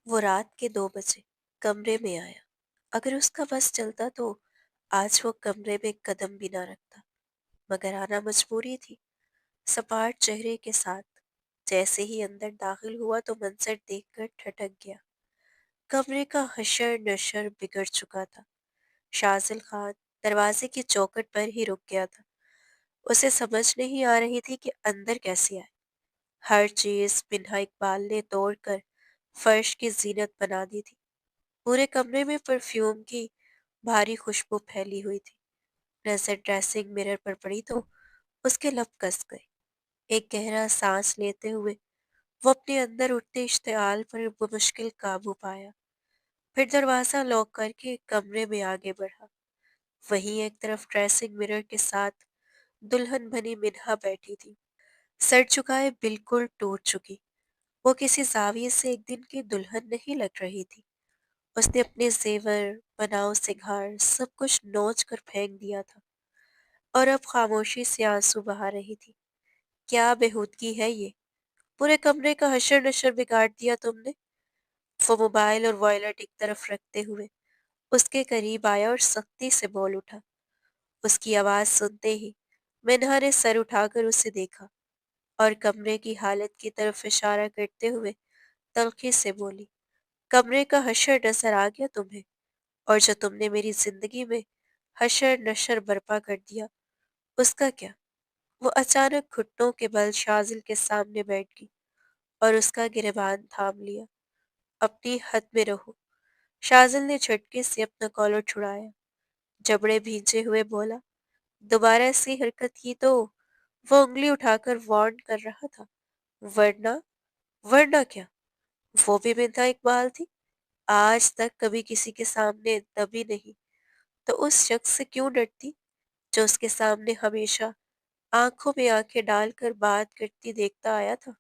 وہ رات کے 2 بجے کمرے میں آیا۔ اگر اس کا بس چلتا تو آج وہ کمرے میں قدم بھی نہ رکھتا، مگر آنا مجبوری تھی۔ سپاٹ چہرے کے ساتھ جیسے ہی اندر داخل ہوا تو منظر دیکھ کر ٹھٹک گیا۔ کمرے کا حشر نشر بگڑ چکا تھا۔ شازل خان دروازے کی چوکھٹ پر ہی رک گیا تھا۔ اسے سمجھ نہیں آ رہی تھی کہ اندر کیسے آئے۔ ہر چیز منہا اقبال نے توڑ کر فرش کی زینت بنا دی تھی۔ پورے کمرے میں پرفیوم کی بھاری خوشبو پھیلی ہوئی تھی۔ نظر ڈریسنگ مرر پر پڑی تو اس کے لب کس گئے۔ ایک گہرا سانس لیتے ہوئے وہ اپنے اندر اٹھتے اشتعال پر بمشکل قابو پایا۔ پھر دروازہ لاک کر کے کمرے میں آگے بڑھا۔ وہیں ایک طرف ڈریسنگ مرر کے ساتھ دلہن بنی منہا بیٹھی تھی، سر جھکائے بالکل ٹوٹ چکی۔ وہ کسی زاویے سے ایک دن کی دلہن نہیں لگ رہی تھی۔ اس نے اپنے زیور، بناؤ سنگھار سب کچھ نوچ کر پھینک دیا تھا اور اب خاموشی سے آنسو بہا رہی تھی۔ کیا بےہودگی ہے یہ! پورے کمرے کا حشر نشر بگاڑ دیا تم نے۔ وہ موبائل اور وائلٹ ایک طرف رکھتے ہوئے اس کے قریب آیا اور سختی سے بول اٹھا۔ اس کی آواز سنتے ہی منہا نے سر اٹھا کر اسے دیکھا اور کمرے کی حالت کی طرف اشارہ کرتے ہوئے تلخی سے بولی، کمرے کا حشر نظر آ گیا تمہیں؟ اور جو تم نے میری زندگی میں حشر نشر برپا کر دیا اس کا کیا؟ وہ اچانک گھٹنوں کے بل شازل کے سامنے بیٹھ گئی اور اس کا گریبان تھام لیا۔ اپنی حد میں رہو۔ شازل نے جھٹکے سے اپنا کالر چھڑایا، جبڑے بھیجے ہوئے بولا، دوبارہ ایسی حرکت کی تو وہ انگلی اٹھا کر وارن کر رہا تھا، ورنہ ورنہ کیا؟ وہ بھی منہا اقبال تھی، آج تک کبھی کسی کے سامنے دبی نہیں، تو اس شخص سے کیوں ڈرتی جو اس کے سامنے ہمیشہ آنکھوں میں آنکھیں ڈال کر بات کرتی دیکھتا آیا تھا؟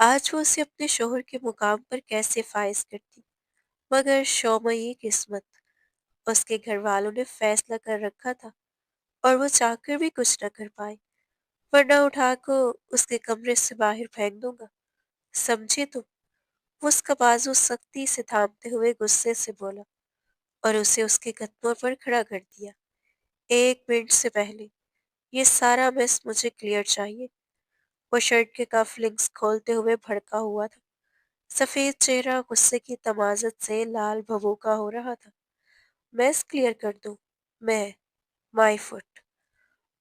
آج وہ اسے اپنے شوہر کے مقام پر کیسے فائز کرتی؟ مگر شومیہ قسمت، اس کے گھر والوں نے فیصلہ کر رکھا تھا اور وہ چاہ کر بھی کچھ نہ کر پائے، ورنہ اٹھا کو اس کے کمرے سے باہر پھینک دوں گا، سمجھے تم؟ وہ اس کا بازو سختی سے تھامتے ہوئے غصے سے بولا اور اسے اس کے قدموں پر کھڑا کر دیا۔ 1 منٹ سے پہلے یہ سارا میس مجھے کلیئر چاہیے۔ وہ شرٹ کے کف لنکس کھولتے ہوئے بھڑکا ہوا تھا۔ سفید چہرہ غصے کی تمازت سے لال بھبوکا ہو رہا تھا۔ میس کلیئر کر دوں؟ میں مائی فٹ!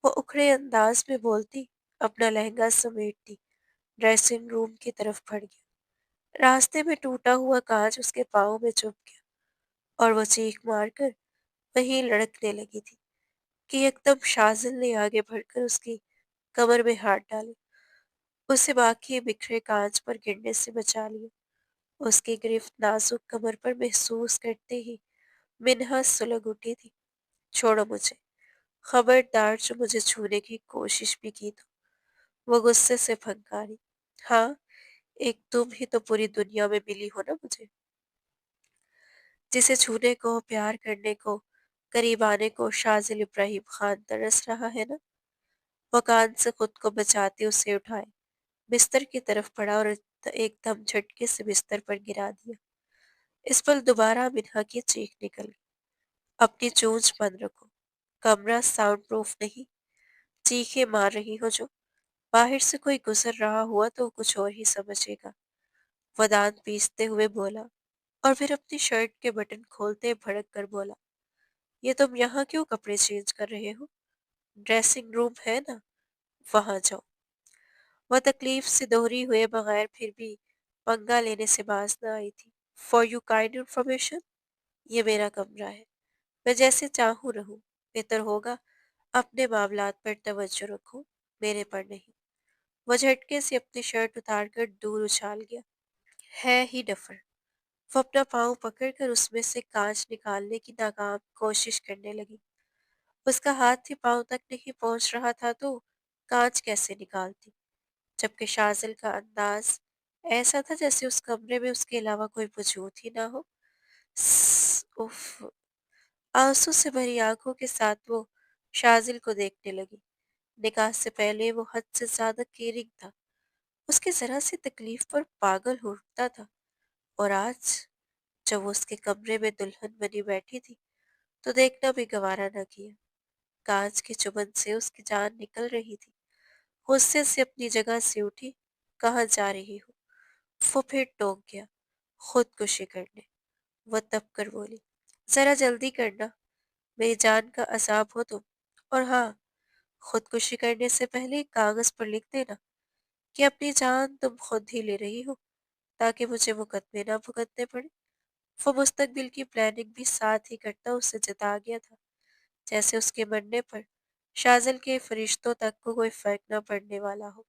وہ اکھڑے انداز میں بولتی اپنا لہنگا سمیٹتی ڈریسنگ روم کی طرف بڑھ گیا۔ راستے میں ٹوٹا ہوا کانچ اس کے پاؤں میں چبھ گیا اور وہ چیخ مار کر وہیں لڑکنے لگی تھی کہ یکدم شازل نے آگے بڑھ کر اس کی کمر میں ہاتھ ڈالے، اسے باقی بکھرے کانچ پر گرنے سے بچا لیا۔ اس کی گرفت نازک کمر پر محسوس کرتے ہی منہا سلگ اٹھی تھی۔ چھوڑو مجھے، خبردار جو مجھے چھونے کی کوشش بھی کی تو۔ وہ غصے سے پھنکاری، ہاں ایک تم ہی تو پوری دنیا میں ملی ہو نا مجھے، جسے چھونے کو، پیار کرنے کو، قریب آنے کو شازل ابراہیم خان ترس رہا ہے نا۔ وہ کان سے خود کو بچاتے اسے اٹھائے، بستر کی طرف بڑھا اور ایک دم جھٹکے سے بستر پر گرا دیا۔ اس پر دوبارہ منہا کی چیخ نکل گئی، اپنی چونچ بند رکھو، کمرہ ساؤنڈ پروف نہیں، چیخیں مار رہی ہو جو، باہر سے کوئی گزر رہا ہوا تو کچھ اور ہی سمجھے گا۔ وہ دانت پیستے ہوئے بولا اور پھر اپنی شرٹ کے بٹن کھولتے بھڑک کر بولا، یہ تم یہاں کیوں کپڑے چینج کر رہے ہو؟ ڈریسنگ روم ہے نا، وہاں جاؤ۔ وہ تکلیف سے دوہری ہوئے بغیر پھر بھی پنگا لینے سے باز نہ آئی تھی۔ فار یو کائنڈ انفارمیشن، یہ میرا کمرہ ہے، میں جیسے چاہوں رہوں، بہتر ہوگا اپنے معاملات پر توجہ رکھو، میرے پر نہیں۔ وہ جھٹکے سے اپنی شرٹ اتار کر دور اچھال گیا۔ ہے ہی ڈفر! وہ اپنا پاؤں پکڑ کر اس میں سے کانچ نکالنے کی ناکام کوشش کرنے لگی۔ اس کا ہاتھ ہی پاؤں تک نہیں پہنچ رہا تھا تو کانچ کیسے نکالتی، جبکہ شازل کا انداز ایسا تھا جیسے اس کمرے میں اس کے علاوہ کوئی وجود ہی نہ ہو۔ اف! آنسو سے بھری آنکھوں کے ساتھ وہ شازل کو دیکھنے لگی۔ نکاح سے پہلے وہ حد سے زیادہ کیئرنگ تھا، اس کی ذرا سی تکلیف پر پاگل ہو اٹھتا تھا، اور آج जब वो उसके कमरे में दुल्हन बनी बैठी थी तो देखना भी गवारा न किया। कांच के चुभन से उसकी जान निकल रही थी। गुस्से से अपनी जगह से उठी। कहाँ जा रही हो? वो फिर टोक गया, खुदकुशी करने। वह तब कर बोली, जरा जल्दी करना, मेरी जान का अजाब हो तुम। और हाँ, खुदकुशी करने से पहले एक कागज पर लिख देना कि अपनी जान तुम खुद ही ले रही हो, ताकि मुझे मुकदमे ना भुगतने पड़े। वो मुस्तकबिल की प्लानिंग भी साथ ही करता उससे जता गया था, जैसे उसके मरने पर शाजल के फरिश्तों तक को कोई फर्क न पड़ने वाला हो।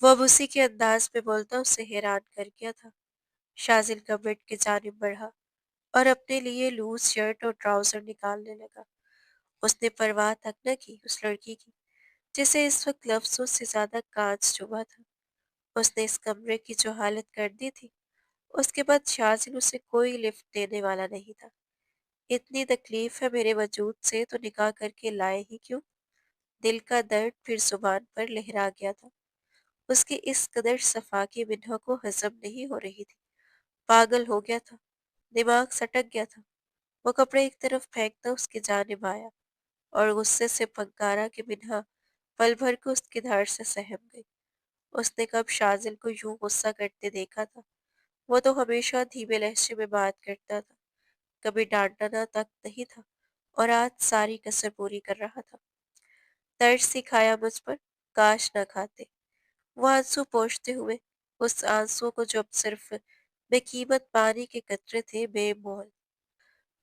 वो अब उसी के अंदाज में बोलता उसे हैरान कर गया था। शाजिल का बेड की जानिब बढ़ा और अपने लिए लूज शर्ट और ट्राउजर निकालने लगा। उसने परवाह तक न की उस लड़की की, जिसे इस वक्त लफ्जों से ज्यादा कांच चुभा था। उसने इस कमरे की जो हालत कर दी थी, उसके बाद शाजिल उसे कोई लिफ्ट देने वाला नहीं था। इतनी तकलीफ है मेरे वजूद से तो निकाह करके लाए ही क्यों? दिल का दर्द फिर जुबान पर लहरा गया था। उसकी इस कदर सफाकी बिन्हा को हजम नहीं हो रही थी। पागल हो गया था, दिमाग सटक गया था। वो कपड़े एक तरफ फेंकता उसकी जानिब आया और गुस्से से फंकारा कि बिन्हा पल भर को उसकी धार से सहम गई। उसने कब शाजिल को यूं गुस्सा करते देखा था? वो तो हमेशा धीमे लहजे में बात करता था, कभी डांटना तक नहीं था, और आज सारी कसर पूरी कर रहा था। तरस सिखाया मुझ पर, काश न खाते। वो आंसू पोंछते हुए, उस आंसुओं को जो अब सिर्फ बेकीमत पानी के कतरे थे, बेमोल।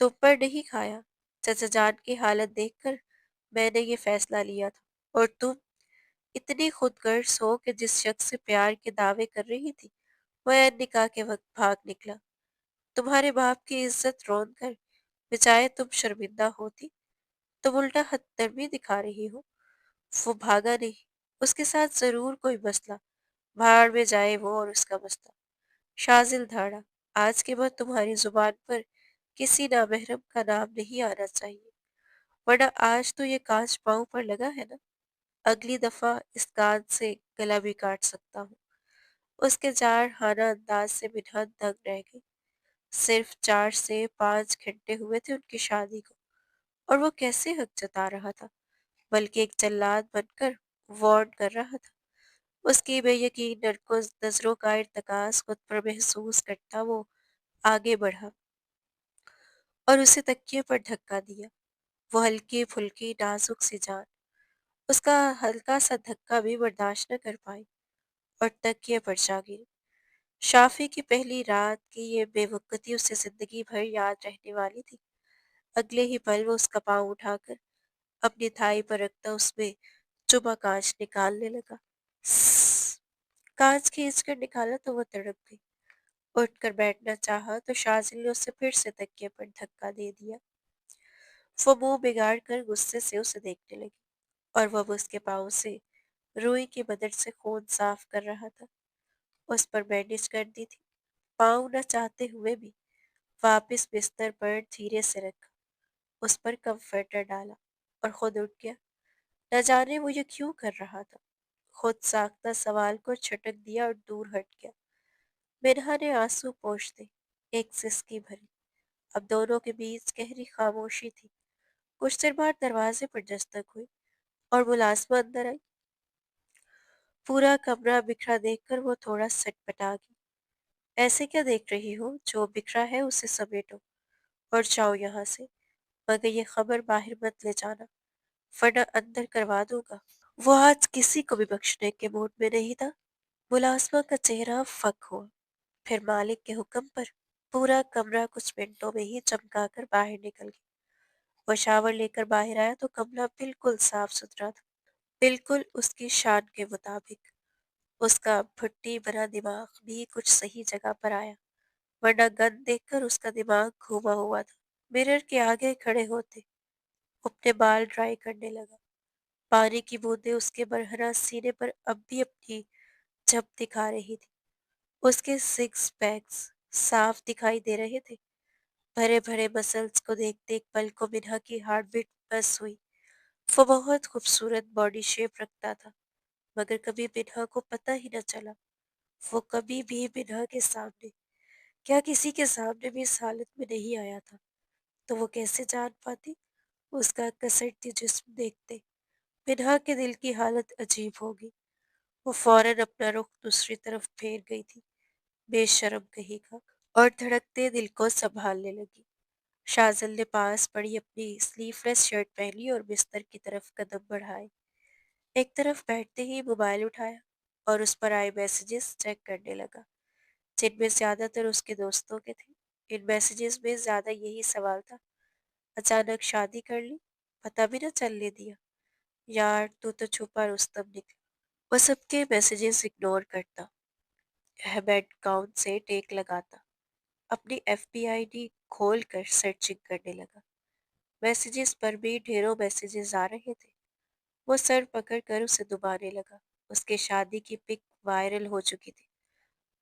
तुम पर नहीं खाया। चचा जान की हालत देखकर मैंने ये फैसला लिया था। और तुम इतनी खुदगर्ज हो कि जिस शख्स से प्यार के दावे कर रही थी वह निकाह के वक्त भाग निकला। तुम्हारे बाप की इज्जत रोन कर बजाय तुम शर्मिंदा होती, तुम उल्टा हथर्मी दिखा रही हो। वो भागा नहीं, उसके साथ जरूर कोई मसला, भाड़ में जाए वो और उसका मसला। शाजिल धाड़ा, आज के बाद तुम्हारी जुबान पर किसी नामहरम का नाम नहीं आना चाहिए, वरना आज तो ये कांच पांव पर लगा है ना, अगली दफा इस कांच से गला भी काट सकता हूँ। उसके जार हाना अंदाज से मिन्हाज दंग रह गई। सिर्फ 4 से 5 घंटे हुए थे उनकी शादी को, और वो कैसे हक जता रहा था, बल्कि एक जल्लाद बनकर वार्न कर रहा था। उसकी बेयकीन नजरों का इर्तकाज खुद पर महसूस करता वो आगे बढ़ा और उसे तकिए पर धक्का दिया। वो हल्की फुल्की नाजुक सी जान उसका हल्का सा धक्का भी बर्दाश्त न कर पाई और तकिए पर जा गिरी। शाफी की पहली रात की ये बेवकूफ़ी उसे जिंदगी भर याद रहने वाली थी। अगले ही पल वो उसका पाँव उठाकर अपनी थाई पर रखता उसमें चुभा कांच निकालने लगा। स्स, कांच खींच कर निकाला तो वो तड़प गई। उठकर बैठना चाहा तो शाजिल ने उसे फिर से तकिए पर धक्का दे दिया। वो मुंह बिगाड़ कर गुस्से से उसे देखने लगी और वह उसके पाँव से रुई की मदद से खून साफ कर रहा था। उस पर बैंडेज कर दी थी। पाँव न चाहते हुए भी वापस बिस्तर पर धीरे से रखा, उस पर कंफर्टर डाला और खुद उठ गया। न जाने वो ये क्यों कर रहा था। खुद साख्ता सवाल को छटक दिया और दूर हट गया। मिन्हा ने आंसू पोंछते एक सिसकी भरी। अब दोनों के बीच गहरी खामोशी थी। कुछ देर बाद दरवाजे पर दस्तक हुई और मुलाजमा अंदर आई। पूरा कमरा बिखरा देखकर वो थोड़ा सटपटा गई। ऐसे क्या देख रही हो? जो बिखरा है उसे समेटो और जाओ यहाँ से, मगर ये खबर बाहर मत ले जाना, वरना अंदर करवा दूंगा। वो आज किसी को भी बख्शने के मूड में नहीं था। मुलाजमा का चेहरा फक हुआ। फिर मालिक के हुक्म पर पूरा कमरा कुछ मिनटों में ही चमका कर बाहर निकल गया। वो शावर लेकर बाहर आया तो कमरा बिल्कुल साफ सुथरा था, बिल्कुल उसकी शान के मुताबिक। उसका भुट्टी भरा दिमाग भी कुछ सही जगह पर आया, वरना गंद देखकर उसका दिमाग घूमा हुआ था। मिरर के आगे खड़े होते अपने बाल ड्राई करने लगा। पानी की बूंदें उसके बरहरा सीने पर अब भी अपनी झप दिखा रही थी। उसके सिक्स पैक्स साफ दिखाई दे रहे थे। भरे भरे मसल्स को देखते एक पल को मिन्हा की हार्ट बीट बस हुई। वो बहुत खूबसूरत बॉडी शेप रखता था, मगर कभी मिन्हा को पता ही न चला। वो कभी भी मिन्हा के सामने क्या किसी के सामने भी इस हालत में नहीं आया था तो वो कैसे जान पाती? उसका कसरती जिस्म देखते बिन्हा के दिल की हालत अजीब होगी। वो फौरन अपना रुख दूसरी तरफ फेर गई थी, बेशर्म कहीं का, और धड़कते दिल को संभालने लगी। शाजल ने पास पड़ी अपनी स्लीवलेस शर्ट पहनी और बिस्तर की तरफ कदम बढ़ाए। एक तरफ बैठते ही मोबाइल उठाया और उस पर आए मैसेजेस चेक करने लगा, जिनमें ज्यादातर उसके दोस्तों के थे। इन मैसेजेस में ज्यादा यही सवाल था, अचानक शादी कर ली, पता भी न चलने दिया, यार तू तो छुपा रुस्तम निकला। वो सबके मैसेजेस इग्नोर करता, बैंक अकाउंट से टेक लगाता, अपनी एफबीआईडी खोल कर सर्चिंग करने लगा। मैसेजेस पर भी ढेरों मैसेजेस आ रहे थे। वो सर पकड़ कर उसे दबाने लगा। उसके शादी की पिक वायरल हो चुकी थी।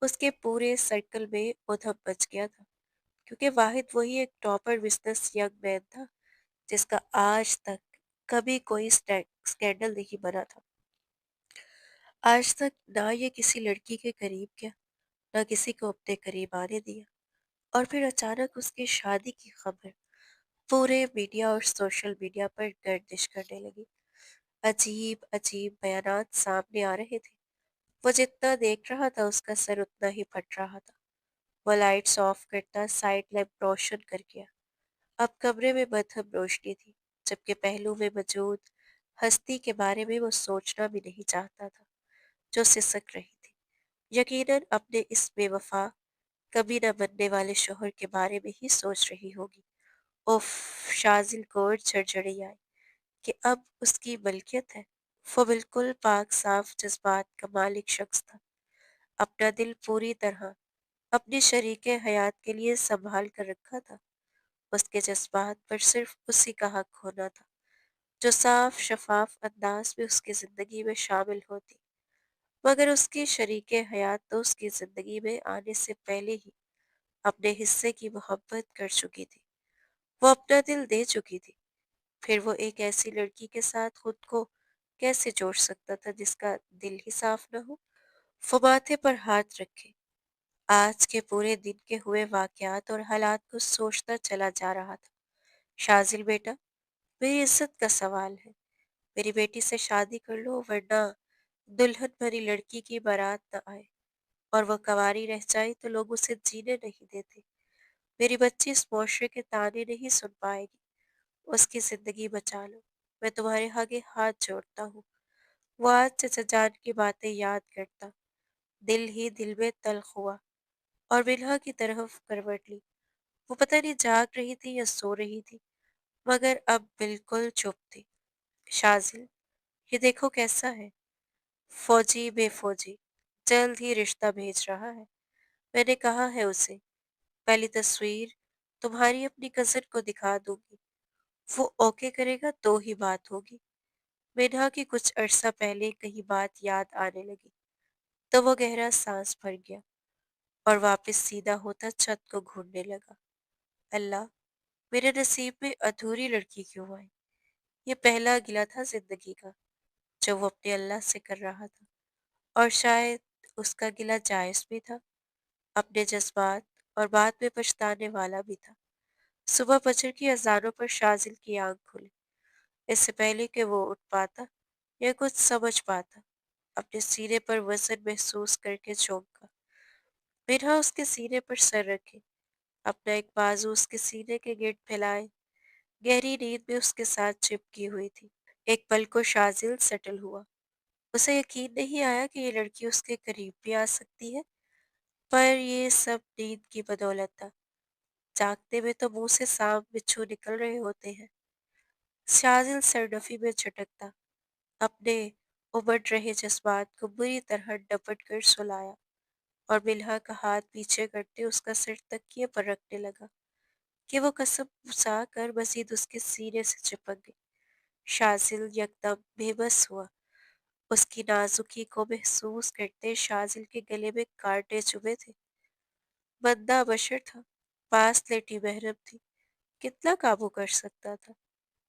उसके पूरे सर्कल में उधम मच गया था, क्योंकि वाहिद वही एक टॉपर बिजनेस यंग मैन था जिसका आज तक कभी कोई स्कैंडल नहीं बना था। आज तक ना ये किसी लड़की के करीब गया, ना किसी को अपने करीब आने दिया, और फिर अचानक उसकी शादी की खबर पूरे मीडिया और सोशल मीडिया पर गर्दिश करने लगी। अजीब अजीब बयानात सामने आ रहे थे। वो जितना देख रहा था उसका सर उतना ही फट रहा था। वो लाइट्स ऑफ करता साइड लैम्प रोशन कर गया। अब कमरे में मध्यम रोशनी थी, जबकि पहलू में मौजूद हस्ती के बारे में वो सोचना भी नहीं चाहता था, जो सिसक रही थी। यकीनन अपने इस बेवफा कभी न बनने वाले शोहर के बारे में ही सोच रही होगी। उफ! शाज़िल को झड़झड़ी आई कि अब उसकी मलकियत है। वो बिल्कुल पाक साफ जज्बात का मालिक शख्स था। अपना दिल पूरी तरह अपने शरीके हयात के लिए संभाल कर रखा था। उसके जज्बात पर सिर्फ उसी का हक होना था, जो साफ शफाफ अंदाज में उसकी जिंदगी में शामिल होती। मगर उसकी शरीके हयात तो उसकी जिंदगी में आने से पहले ही अपने हिस्से की मोहब्बत कर चुकी थी। वो अपना दिल दे चुकी थी। फिर वो एक ऐसी लड़की के साथ खुद को कैसे जोड़ सकता था जिसका दिल ही साफ न हो? वो माथे पर हाथ रखे आज के पूरे दिन के हुए वाकयात और हालात को सोचता चला जा रहा था। शाजिल बेटा, मेरी इज्जत का सवाल है। मेरी बेटी से शादी कर लो, वरना दुल्हन भरी लड़की की बारात न आए और वह कंवारी रह जाए तो लोग उसे जीने नहीं देते। मेरी बच्ची इस मुआशरे के ताने नहीं सुन पाएगी। उसकी जिंदगी बचा लो। मैं तुम्हारे आगे हाथ जोड़ता हूँ। वो आज चचा जान की बातें याद करता, दिल ही दिल में तल्ख हुआ और बिल्हा की तरफ करवट ली। वो पता नहीं जाग रही थी या सो रही थी, मगर अब बिल्कुल चुप थी। शाजिल, ये देखो कैसा है। फौजी बेफौजी जल्द ही रिश्ता भेज रहा है। मैंने कहा है उसे, पहली तस्वीर तुम्हारी अपनी कजन को दिखा दूंगी। वो ओके करेगा तो ही बात होगी। मेधा की कुछ अरसा पहले कही बात याद आने लगी, तो वो गहरा सांस भर गया और वापस सीधा होता छत को घूरने लगा। अल्लाह, मेरे नसीब में अधूरी लड़की क्यों आई? ये पहला गिला था जिंदगी का जो वो अपने अल्लाह से कर रहा था, और शायद उसका गिला जायज भी था, अपने जज्बात और बाद में पछताने वाला भी था। सुबह फजर की अजानों पर शाजिल की आंख खुली। इससे पहले कि वो उठ पाता या कुछ समझ पाता, अपने सीने पर वजन महसूस करके चौंका। बिन्हा उसके सीने पर सर रखे, अपना एक बाजू उसके सीने के गिर्द फैलाए, गहरी नींद में उसके साथ चिपकी हुई थी। एक पल को शाजिल सेटल हुआ। उसे यकीन नहीं आया कि ये लड़की उसके करीब भी आ सकती है, पर ये सब नींद की बदौलत था। जागते में तो मुंह से सांप बिच्छू निकल रहे होते हैं। शाजिल सरडफी में झटकता, अपने उमड़ रहे जज्बात को बुरी तरह डपट कर सुलाया और बिल्हा का हाथ पीछे करते उसका सिर तकिए पर रखने लगा कि वो कसम उसा कर मजीद उसके सीने से चिपक गई। शाजिल यकदम बेबस हुआ। उसकी नाजुकी को महसूस करते शाजिल के गले में कांटे चुभे थे। बंदा बशर था, पास लेटी बहरम थी, कितना काबू कर सकता था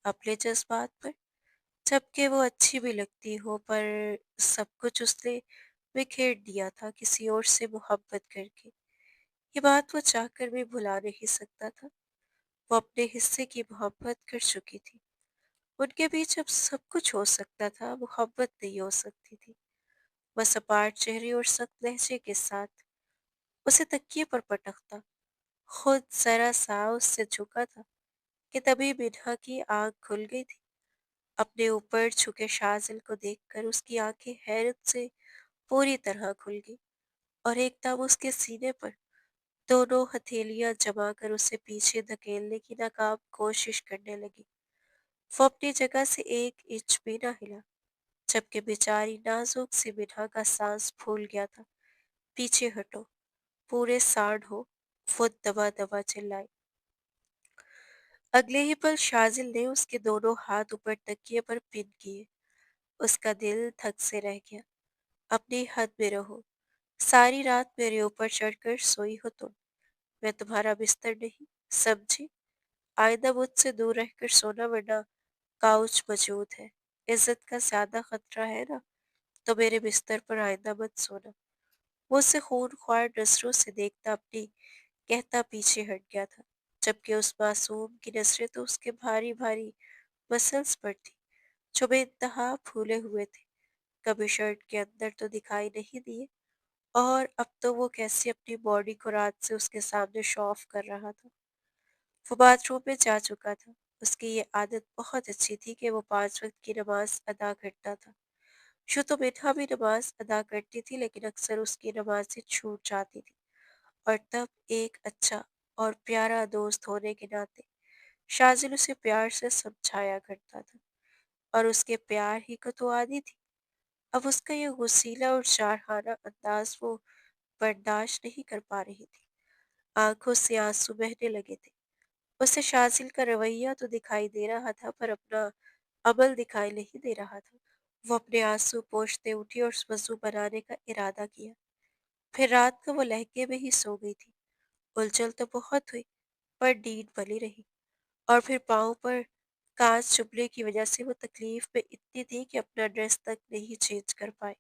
अपने जज्बात पर, जबकि वो अच्छी भी लगती हो, पर सब कुछ उसने बिखेर दिया था किसी और से मोहब्बत करके। یہ بات وہ چاہ کر بھی بھلا نہیں سکتا تھا۔ وہ اپنے حصے کی محبت کر چکی تھی۔ ان کے بیچ اب سب کچھ ہو سکتا تھا، محبت نہیں ہو سکتی تھی۔ وہ سپاٹ چہرے اور سخت لہجے کے ساتھ اسے تکیے پر پٹکتا، خود ذرا سا اس سے جھکا تھا کہ تبھی منہا کی آنکھ کھل گئی تھی۔ اپنے اوپر جھکے شازل کو دیکھ کر اس کی آنکھیں حیرت سے پوری طرح کھل گئی اور ایک دم اس کے سینے پر دونوں ہتھیلیاں جما کر اسے پیچھے دھکیلنے کی ناکام کوشش کرنے لگی۔ وہ اپنی جگہ سے ایک انچ بھی نہ ہلا، جبکہ بیچاری نازک سی منہا کا سانس پھول گیا تھا۔ پیچھے ہٹو، پورے سانڈ ہو، وہ دبا دبا چلائی۔ اگلے ہی پل شازل نے اس کے دونوں ہاتھ اوپر تکیے پر پن کیے۔ اس کا دل تھک سے رہ گیا۔ اپنی حد میں رہو، ساری رات میرے اوپر چڑھ کر سوئی ہو تم، میں تمہارا بستر نہیں، سمجھی؟ آئندہ مجھ سے دور رہ کر سونا، ورنہ کاؤچ موجود ہے، عزت کا زیادہ خطرہ ہے نا، تو میرے بستر پر آئندہ مت سونا۔ وہ اسے خون خوار نظروں سے دیکھتا اپنی کہتا پیچھے ہٹ گیا تھا، جبکہ اس معصوم کی نظریں تو اس کے بھاری بھاری مسلس پر تھی جو بے انتہا پھولے ہوئے تھے، کبھی شرٹ کے اندر تو دکھائی نہیں دیے، اور اب تو وہ کیسی اپنی باڈی کو رات سے اس کے سامنے شو آف کر رہا تھا۔ وہ باتھ روم میں جا چکا تھا۔ اس کی یہ عادت بہت اچھی تھی کہ وہ 5 وقت کی نماز ادا کرتا تھا۔ یوں تو منہا بھی نماز ادا کرتی تھی، لیکن اکثر اس کی نمازیں چھوٹ جاتی تھی، اور تب ایک اچھا اور پیارا دوست ہونے کے ناطے شازل اسے پیار سے سمجھایا کرتا تھا، اور اس کے پیار ہی کو تو عادی تھی۔ اب اس کا یہ غصیلا اور جارحانہ انداز وہ برداشت نہیں کر پا رہی تھی۔ آنکھوں سے آنسو بہنے لگے تھے۔ اسے شازل کا رویہ تو دکھائی دے رہا تھا، پر اپنا عمل دکھائی نہیں دے رہا تھا۔ وہ اپنے آنسو پوچھتے اٹھی اور وضو بنانے کا ارادہ کیا۔ پھر رات کو وہ لہکے میں ہی سو گئی تھی۔ الجھن تو بہت ہوئی، پر نیند بنی رہی، اور پھر پاؤں پر کانچ چبھنے کی وجہ سے وہ تکلیف میں اتنی تھی کہ اپنا ڈریس تک نہیں چینج کر پائی۔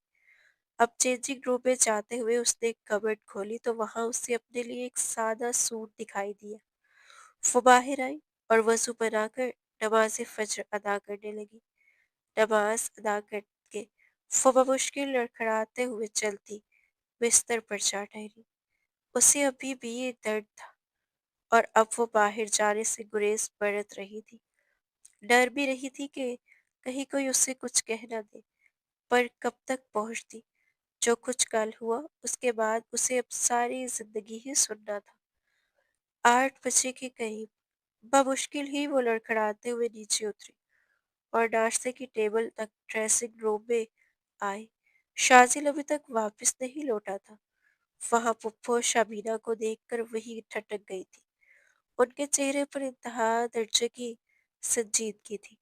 اب چینجنگ روم میں جاتے ہوئے اس نے کبرڈ کھولی تو وہاں اسے اپنے لیے ایک سادہ سوٹ دکھائی دیا۔ وہ باہر آئی اور وضو بنا کر نماز فجر ادا کرنے لگی۔ نماز ادا کر کے وہ بمشکل لڑکھڑاتے ہوئے چلتی بستر پر جا ٹہری۔ اسے ابھی بھی یہ درد تھا، اور اب وہ باہر جانے سے گریز برت رہی تھی۔ ڈر بھی رہی تھی کہ کہیں کوئی اسے کچھ کہہ نہ دے، پر کب تک پہنچتی؟ جو کچھ کل ہوا اس کے بعد اسے اب ساری زندگی ہی سننا تھا۔ 8 بجے کے قریب بمشکل ہی وہ لڑکھڑاتے ہوئے نیچے اتری اور ناشتے کی ٹیبل تک ڈریسنگ روم میں آئی۔ شازل ابھی تک واپس نہیں لوٹا تھا۔ وہاں پپھو شبینہ کو دیکھ کر وہی ٹھٹک گئی تھی۔ ان کے چہرے پر انتہا درجے کی سنجیدگی تھی۔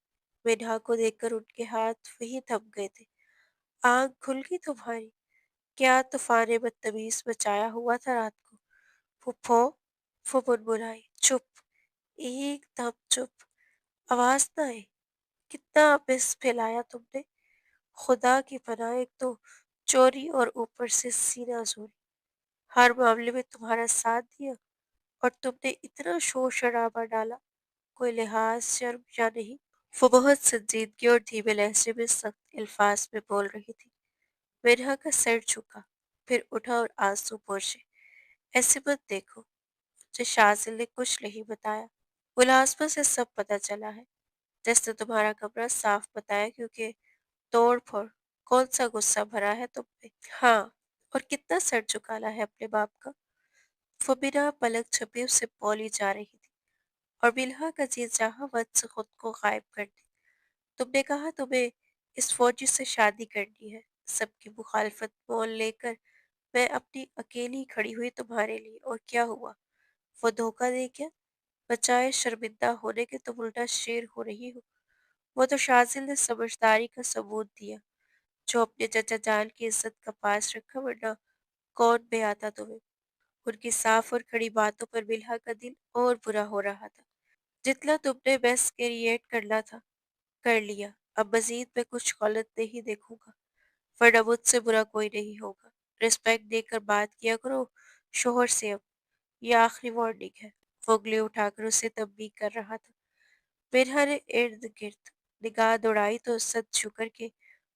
منہا کو دیکھ کر ان کے ہاتھ وہی تھم گئے تھے۔ آنکھ کھل گئی تمہاری؟ کیا طوفان بدتمیز مچایا ہوا تھا رات کو؟ پھپھو، وہ بنبنائی۔ چپ، ایک دم چپ، آواز نہ آئے۔ کتنا بس پھیلایا تم نے، خدا کی پناہ، ایک تو چوری اور اوپر سے سینہ زوری۔ ہر معاملے میں تمہارا ساتھ دیا، اور تم نے اتنا شور شرابہ ڈالا، کوئی لحاظ شرم یا نہیں؟ وہ بہت سنجیدگی اور دھیمے لہجے میں سخت الفاظ میں بول رہی تھی۔ منہا کا سر جھکا، پھر اٹھا اور آنسو پوچھے۔ ایسے مت دیکھو، مجھے شازل نے کچھ نہیں بتایا، ملازمہ سے سب پتہ چلا ہے، جس نے تمہارا کمرہ صاف بتایا، کیونکہ توڑ پھوڑ، کون سا غصہ بھرا ہے تم پہ؟ ہاں، اور کتنا سر جھکانا ہے اپنے باپ کا؟ وہ بنا پلک چھپے اسے بولی جا رہی تھی، اور منہا کا جی چاہا وقت سے خود کو غائب کر دے۔ تم نے کہا تمہیں اس فوجی سے شادی کرنی ہے، سب کی مخالفت مول لے کر میں اپنی اکیلی کھڑی ہوئی تمہارے لیے، اور کیا ہوا؟ وہ دھوکہ دے گیا؟ بچائے شرمندہ ہونے کے تم الٹا شیر ہو رہی ہو۔ وہ تو شازل نے سمجھداری کا ثبوت دیا، جو اپنے چچا جان کی عزت کا پاس رکھا، ورنہ کون بے آتا تمہیں؟ ان کی صاف اور کھڑی باتوں پر منہا کا دل اور برا ہو رہا تھا۔ جتنا تم نے بس کریٹ کرنا تھا کر لیا، اب مزید میں کچھ غلط نہیں دیکھوں گا، ورنہ مجھ سے برا کوئی نہیں ہوگا۔ رسپیکٹ دے کر بات کیا کرو شوہر سے اب، یہ آخری وارننگ ہے۔ وہ انگلی اٹھا کر اسے تنبیہ کر رہا تھا۔ منہا نے ارد گرد نگاہ دوڑائی تو سد شکر کہ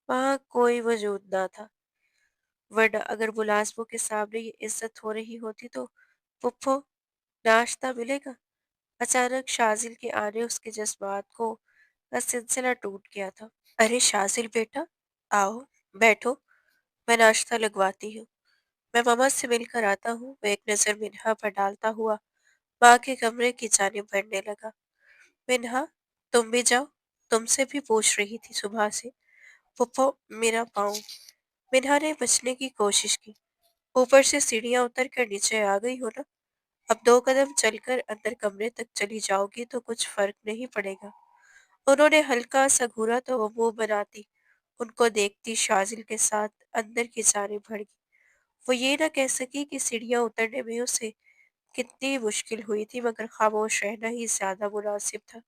وہاں کوئی وجود نہ تھا، ورنہ اگر ملازموں کے سامنے یہ عزت ہو رہی ہوتی تو پھپھو ناشتہ ملے گا۔ اچانک شازل کے آنے اس کے جذبات کو کا سلسلہ ٹوٹ گیا تھا۔ ارے شازل بیٹا، آؤ بیٹھو، میں ناشتہ لگواتی ہوں۔ میں ماما سے مل کر آتا ہوں۔ وہ ایک نظر منہا پر ڈالتا ہوا ماں کے کمرے کی جانب بڑھنے لگا۔ منہا، تم بھی جاؤ، تم سے بھی پوچھ رہی تھی صبح سے۔ پھپھو، میرا پاؤں۔ منہا نے بچنے کی کوشش کی۔ اوپر سے سیڑھیاں اتر کر نیچے آ گئی ہو نا، اب 2 قدم چل کر اندر کمرے تک چلی جاؤ گی تو کچھ فرق نہیں پڑے گا۔ انہوں نے ہلکا سا گھورا تو وہ منہ بناتی ان کو دیکھتی شازل کے ساتھ اندر کی جانب بڑھ گئی۔ وہ یہ نہ کہہ سکی کہ سیڑھیاں اترنے میں اسے کتنی مشکل ہوئی تھی، مگر خاموش رہنا ہی زیادہ مناسب تھا۔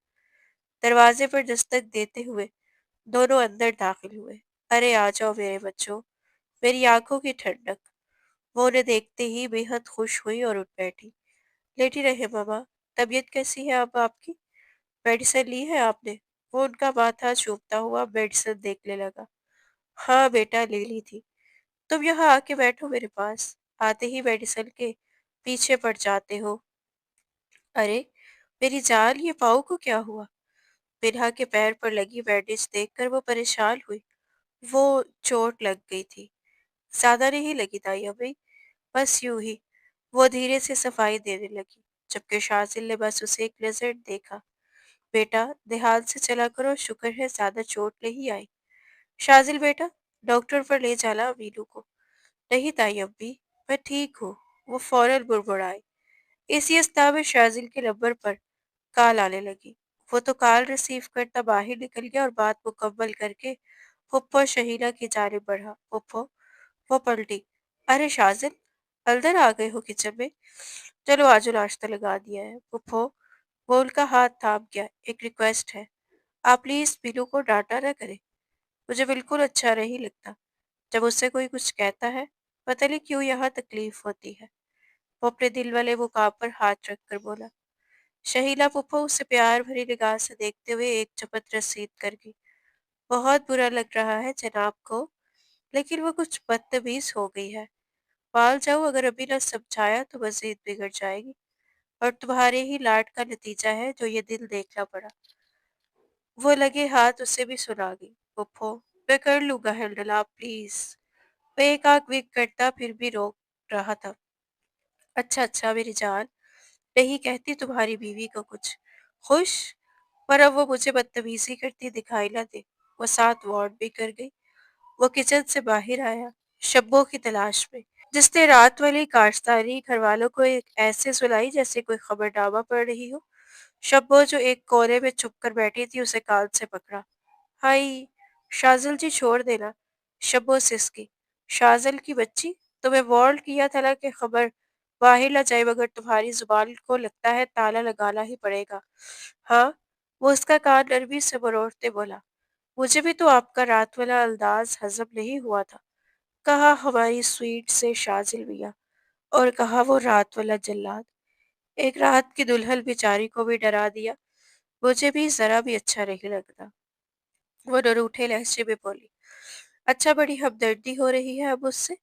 دروازے پر دستک دیتے ہوئے دونوں اندر داخل ہوئے۔ ارے آ جاؤ میرے بچوں، میری آنکھوں کی ٹھنڈک۔ وہ انہیں دیکھتے ہی بے حد خوش ہوئی اور اٹھ بیٹھی۔ لیٹی رہے ماما، طبیعت کیسی ہے اب آپ کی؟ میڈیسن لی ہے آپ نے؟ وہ ان کا ماتھا چومتا ہوا میڈیسن دیکھنے لگا۔ ہاں بیٹا، لے لی تھی۔ تم یہاں آ کے بیٹھو میرے پاس، آتے ہی میڈیسن کے پیچھے پڑ جاتے ہو۔ ارے میری جان، یہ پاؤں کو کیا ہوا؟ منہا کے پیر پر لگی بینڈیج دیکھ کر وہ پریشان ہوئی۔ وہ چوٹ لگ گئی تھی؟ زیادہ نہیں لگی تائی امی، بس یوں ہی۔ وہ دھیرے سے صفائی دینے لگی، جبکہ شازل نے بس اسے ایک نظر دیکھا۔ بیٹا دھیان سے چلا کرو، شکر ہے زیادہ چوٹ نہیں آئی۔ شازل بیٹا، ڈاکٹر پر لے جانا امیلو کو۔ نہیں تائی امی، میں ٹھیک ہوں۔ وہ فوراً بڑبڑائی۔ اسی اسنا میں شازل کے نمبر پر کال آنے لگی۔ وہ تو کال ریسیو کرتا باہر نکل گیا اور بات مکمل کر کے پھپھو شہینہ کی جانب بڑھا۔ پھپھو، وہ پلٹی۔ ارے شازل، اندر آ گئے ہو کچن میں؟ چلو آجو، ناشتہ لگا دیا ہے۔ پھپھو، وہ ان کا ہاتھ تھام گیا۔ ایک ریکویسٹ ہے، آپ پلیز مینو کو ڈانٹا نہ کریں، مجھے بالکل اچھا نہیں لگتا جب اس سے کوئی کچھ کہتا ہے، پتہ نہیں کیوں یہاں تکلیف ہوتی ہے۔ وہ اپنے دل والے مقام پر ہاتھ رکھ کر بولا۔ شہیلا پھپھو اسے پیار بھری نگاہ سے دیکھتے ہوئے ایک چپت رسید کر گئی۔ بہت برا لگ رہا ہے جناب کو، لیکن وہ کچھ بدتمیز ہو گئی ہے۔ پال جاؤ، اگر ابھی نہ سمجھایا تو مزید بگڑ جائے گی، اور تمہارے ہی لاڈ کا نتیجہ ہے جو یہ دل دیکھنا پڑا۔ وہ لگے ہاتھ اسے بھی سنا گئی۔ پھپھو، میں کر لوں گا ہینڈل، آپ پلیز۔ وہ ایک آنکھ وک کرتا پھر بھی روک رہا تھا۔ اچھا اچھا میری جان، نہیں کہتی تمہاری بیوی کو کچھ خوش، پر اب وہ مجھے بدتمیزی کرتی دکھائی نہ دے۔ وہ ساتھ وارن بھی کر گئی۔ وہ کچن سے باہر آیا، شبو کی تلاش میں، جس نے رات والی کارستانی گھر والوں کو ایک ایسے سنائی جیسے کوئی خبر نامہ پڑھ رہی ہو۔ شبو جو ایک کونے میں چھپ کر بیٹھی تھی اسے کان سے پکڑا۔ ہائی شازل جی، چھوڑ دینا۔ شبو سسکی۔ شازل کی بچی، تمہیں وارن کیا تھا نا کہ خبر باہر نہ جائے، مگر تمہاری زبان کو لگتا ہے تالا لگانا ہی پڑے گا۔ ہاں، وہ اس کا کان نرمی سے مروڑتے بولا۔ مجھے بھی تو آپ کا رات والا انداز ہضم نہیں ہوا تھا، کہا ہماری سویٹ سے شازل میاں، اور کہا وہ رات والا جلاد، ایک رات کی دلہن بیچاری کو بھی ڈرا دیا، مجھے بھی ذرا بھی اچھا نہیں لگتا۔ وہ نروٹھے لہجے میں بولی۔ اچھا، بڑی ہمدردی ہو رہی ہے اب اس سے،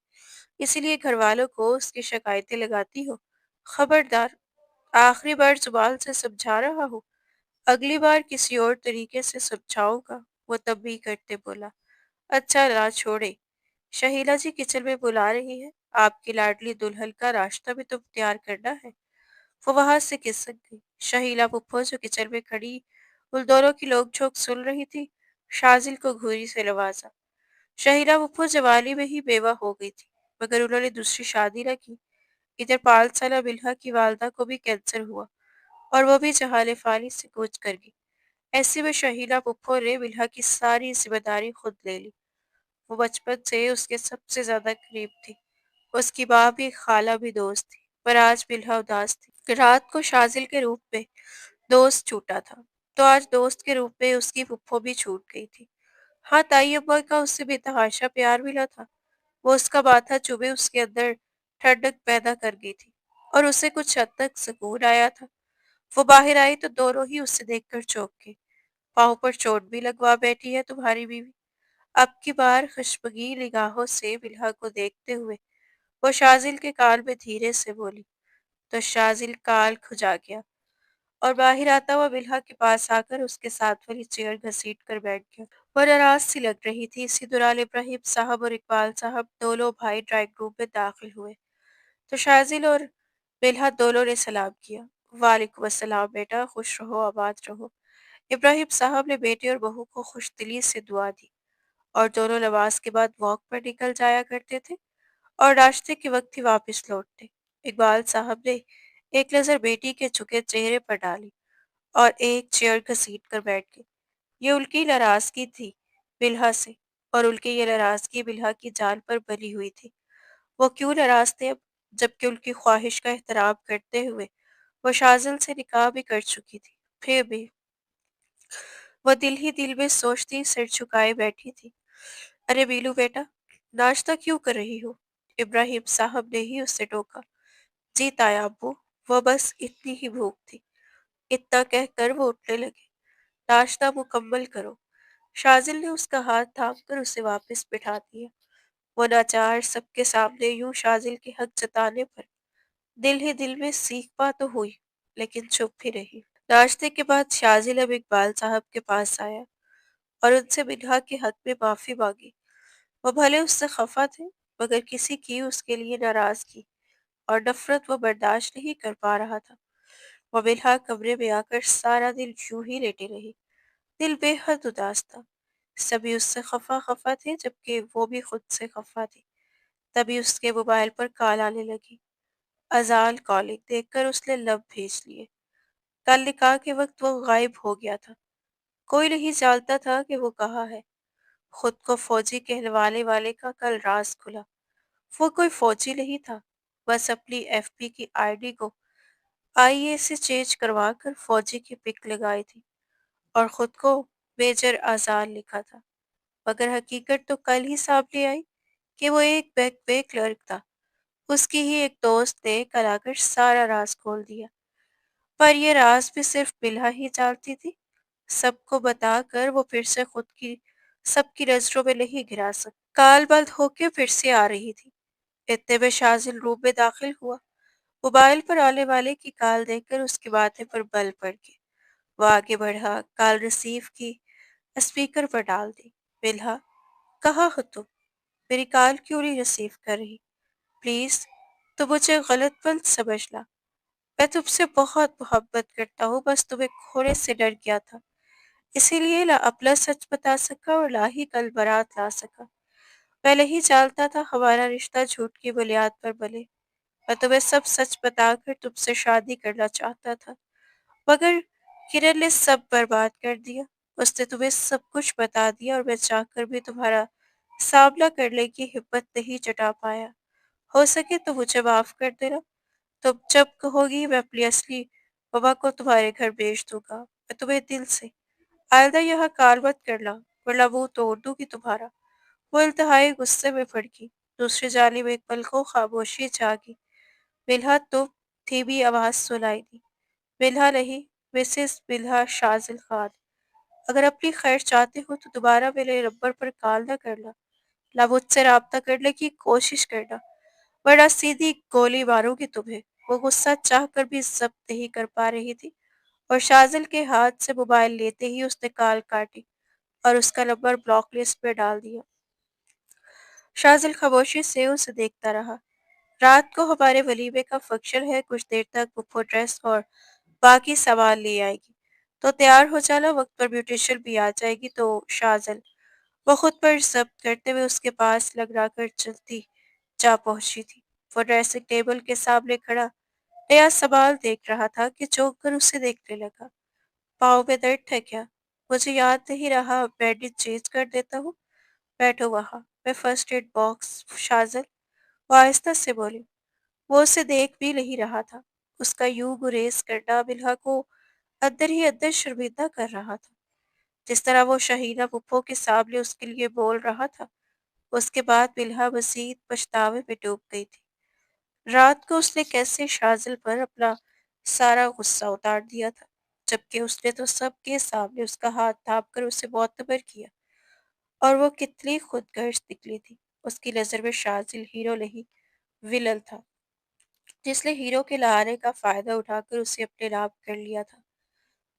اسی لیے گھر والوں کو اس کی شکایتیں لگاتی ہو۔ خبردار، آخری بار زبان سے سمجھا رہا ہوں، اگلی بار کسی اور طریقے سے سمجھاؤں گا۔ وہ تنبیہ کرتے بولا۔ اچھا لا چھوڑے، شہیلا جی کچن میں بلا رہی ہے، آپ کی لاڈلی دلہن کا ناشتہ بھی تو تیار کرنا ہے۔ وہ وہاں سے کھسک گئی۔ شہیلا پھپھو جو کچن میں کھڑی ان دونوں کی لوک جھوک سن رہی تھی، شازل کو گھوری سے نوازا۔ شہیلا پھپھو جوانی میں ہی بیوہ ہو گئی تھی، مگر انہوں نے دوسری شادی نہ کی۔ ادھر 5 سالہ ملہا کی والدہ کو بھی کینسر ہوا اور وہ بھی جہال فانی سے کوچ کر گئی۔ ایسے میں شہیلا پھپھو نے ملہا کی ساری ذمہ داری خود لے لی۔ وہ بچپن سے اس کے سب سے زیادہ قریب تھی، اس کی ماں بھی خالہ بھی دوست تھی، پر آج ملہا اداس تھی۔ رات کو شازل کے روپ میں دوست چھوٹا تھا، تو آج دوست کے روپ میں اس کی پھپھو بھی چھوٹ گئی تھی۔ ہاں، تائی ابا کا اس سے بے تحاشا پیار ملا تھا، وہ اس کا ماتھا چومے اس کے اندر ٹھنڈک پیدا کر گئی تھی، اور اسے کچھ حد تک سکون آیا تھا۔ وہ باہر آئی تو دونوں ہی اسے دیکھ کر چونک گئے۔ پاؤں پر چوٹ بھی لگوا بیٹھی ہے تمہاری بیوی؟ اب کی بار خشمگی نگاہوں سے ملہا کو دیکھتے ہوئے وہ شازل کے کان میں دھیرے سے بولی، تو شازل کال کھجا گیا اور باہر آتا ہوا ملہا کے پاس آ کر اس کے ساتھ والی چیئر گھسیٹ کر بیٹھ گیا۔ وہ ناراض سی لگ رہی تھی۔ اسی دوران ابراہیم صاحب اور اقبال صاحب دونوں بھائی ڈرائنگ روم میں داخل ہوئے تو شازل اور ملحت دونوں نے سلام کیا۔ وعلیکم السلام بیٹا، خوش رہو آباد رہو۔ ابراہیم صاحب نے بیٹے اور بہو کو خوش دلی سے دعا دی اور دونوں نماز کے بعد واک پر نکل جایا کرتے تھے اور ناشتے کے وقت ہی واپس لوٹتے۔ اقبال صاحب نے ایک نظر بیٹی کے جھکے چہرے پر ڈالی اور ایک چیئر گھسیٹ کر بیٹھ گئے۔ یہ ان کی ناراضگی تھی ملحا سے، اور ان کی یہ ناراضگی ملحا کی جان پر بنی ہوئی تھی۔ وہ کیوں ناراض تھے اب، جبکہ ان کی خواہش کا احترام کرتے ہوئے وہ شازل سے نکاح بھی کر چکی تھی؟ پھر بھی وہ دل ہی دل میں سوچتی سر جھکائے بیٹھی تھی، ارے بیلو بیٹا، ناشتہ کیوں کر رہی ہو؟ ابراہیم صاحب نے ہی اسے ٹوکا۔ جی تایا ابو، وہ بس اتنی ہی بھوک تھی۔ اتنا کہہ کر وہ اٹھنے لگے۔ ناشتہ مکمل کرو۔ شازل نے اس کا ہاتھ تھام کر اسے واپس بٹھا دیا۔ وہ ناچار سب کے سامنے یوں شازل کے حق جتانے پر دل ہی دل میں سیکھ پا تو ہوئی، لیکن چپ بھی رہی۔ ناشتے کے بعد شازل اب اقبال صاحب کے پاس آیا اور ان سے ملحا کے حق میں معافی مانگی۔ وہ بھلے اس سے خفا تھے، مگر کسی کی اس کے لیے ناراضگی اور نفرت وہ برداشت نہیں کر پا رہا تھا۔ وہ ملحا کمرے میں آ کر سارا دن یوں ہی لیٹی رہی۔ دل بے حد اداس تھا۔ سبھی اس سے خفا خفا تھے، جبکہ وہ بھی خود سے خفا تھی۔ تبھی اس کے موبائل پر کال آنے لگی۔ اذان کالنگ دیکھ کر اس نے لب بھیج لیے۔ کل نکاح کے وقت وہ غائب ہو گیا تھا۔ کوئی نہیں جانتا تھا کہ وہ کہاں ہے۔ خود کو فوجی کہلوانے والے کا کل راز کھلا۔ وہ کوئی فوجی نہیں تھا، بس اپنی ایف پی کی آئی ڈی کو آئی اے سے چینج کروا کر فوجی کی پک لگائی تھی اور خود کو میجر آزاد لکھا تھا، مگر حقیقت تو کل ہی سامنے آئی کہ وہ ایک بینک میں کلرک تھا۔ اس کی ہی ایک دوست نے کل آ کر سارا راز کھول دیا، پر یہ راز بھی صرف ملحا ہی جانتی تھی۔ سب کو بتا کر وہ پھر سے خود کی سب کی نظروں میں نہیں گرا سکتی۔ کال بند ہو کے پھر سے آ رہی تھی۔ اتنے میں شازل روم میں داخل ہوا۔ موبائل پر آنے والے کی کال دیکھ کر اس کی باتیں پر بل پڑ گئے۔ وہ آگے بڑھا، کال ریسیو کی، اسپیکر پر ڈال دی۔ ملحا، کہاں ہو تم؟ میری کال کیوں نہیں ریسیو کر رہی؟ پلیز تو مجھے غلط مت سمجھنا، میں تم سے بہت محبت کرتا ہوں، بس تمہیں کھونے سے ڈر گیا تھا، اسی لیے نہ اپنا سچ بتا سکا اور نہ ہی کل بارات لا سکا۔ میں نہیں جانتا تھا ہمارا رشتہ جھوٹ کی بنیاد پر بنے۔ میں تمہیں سب سچ بتا کر تم سے شادی کرنا چاہتا تھا، مگر کرن نے سب برباد کر دیا۔ اس نے تمہیں سب کچھ بتا دیا اور میں چاہ کر بھی تمہارا سامنا کرنے کی ہمت نہیں جٹا پایا۔ ہو سکے تو مجھے معاف کر دینا۔ تم جب کہو گی میں اپنی اصلی مما کو تمہارے گھر بھیج دوں گا۔ میں تمہیں دل سے آئندہ یہاں کار مت کرنا، ورنہ منہ توڑ دوں گی تمہارا۔ وہ انتہائی غصے میں پڑ گئی۔ دوسری جانب ایک پل کو خاموشی جاگی۔ ملحا، تم؟ دھیمی آواز سنائی دی۔ ملحا نہیں، مسز ملحا شازل خان۔ اگر اپنی خیر چاہتے ہو تو دوبارہ میرے نمبر پر کال نہ کرنا، نہ مجھ سے رابطہ کرنے کی کوشش کرنا، ورنہ سیدھی گولی ماروں گی تمہیں۔ وہ غصہ چاہ کر بھی ضبط نہیں کر پا رہی تھی اور شازل کے ہاتھ سے موبائل لیتے ہی اس نے کال کاٹی اور اس کا نمبر بلاک لسٹ میں ڈال دیا۔ شازل خاموشی سے اسے دیکھتا رہا۔ رات کو ہمارے ولیمے کا فنکشن ہے، کچھ دیر تک پپو ڈریس اور باقی سامان لے آئے گی، تو تیار ہو جانا، وقت پر بیوٹیشن بھی آ جائے گی۔ تو شازل، وہ خود پر ضبط کرتے ہوئے اس کے پاس لگا کر چلتی جا پہنچی تھی۔ وہ ڈریسنگ ٹیبل کے سامنے کھڑا نیا سامان دیکھ رہا تھا کہ چونک کر اسے دیکھنے لگا۔ پاؤں میں درد ہے کیا؟ مجھے یاد نہیں رہا، بینڈیج چینج کر دیتا ہوں، بیٹھو وہاں، میں فرسٹ ایڈ باکس۔ شازل، وہ آہستہ سے بولی۔ وہ اسے دیکھ بھی نہیں رہا تھا۔ اس کا یوں گریز کرنا ملحا کو اندر ہی اندر شرمندہ کر رہا تھا۔ جس طرح وہ شہینہ پھپھو کے سامنے اس کے لیے بول رہا تھا، اس کے بعد ملحا مزید پچھتاوے میں ڈوب گئی تھی۔ رات کو اس نے کیسے شازل پر اپنا سارا غصہ اتار دیا تھا، جبکہ اس نے تو سب کے سامنے اس کا ہاتھ تھام کر اسے معتبر کیا، اور وہ کتنی خود غرض نکلی تھی۔ اس کی نظر میں شازل ہیرو نہیں، ولن تھا، جس نے ہیرو کے لہانے کا فائدہ اٹھا کر اسے اپنے نام کر لیا تھا،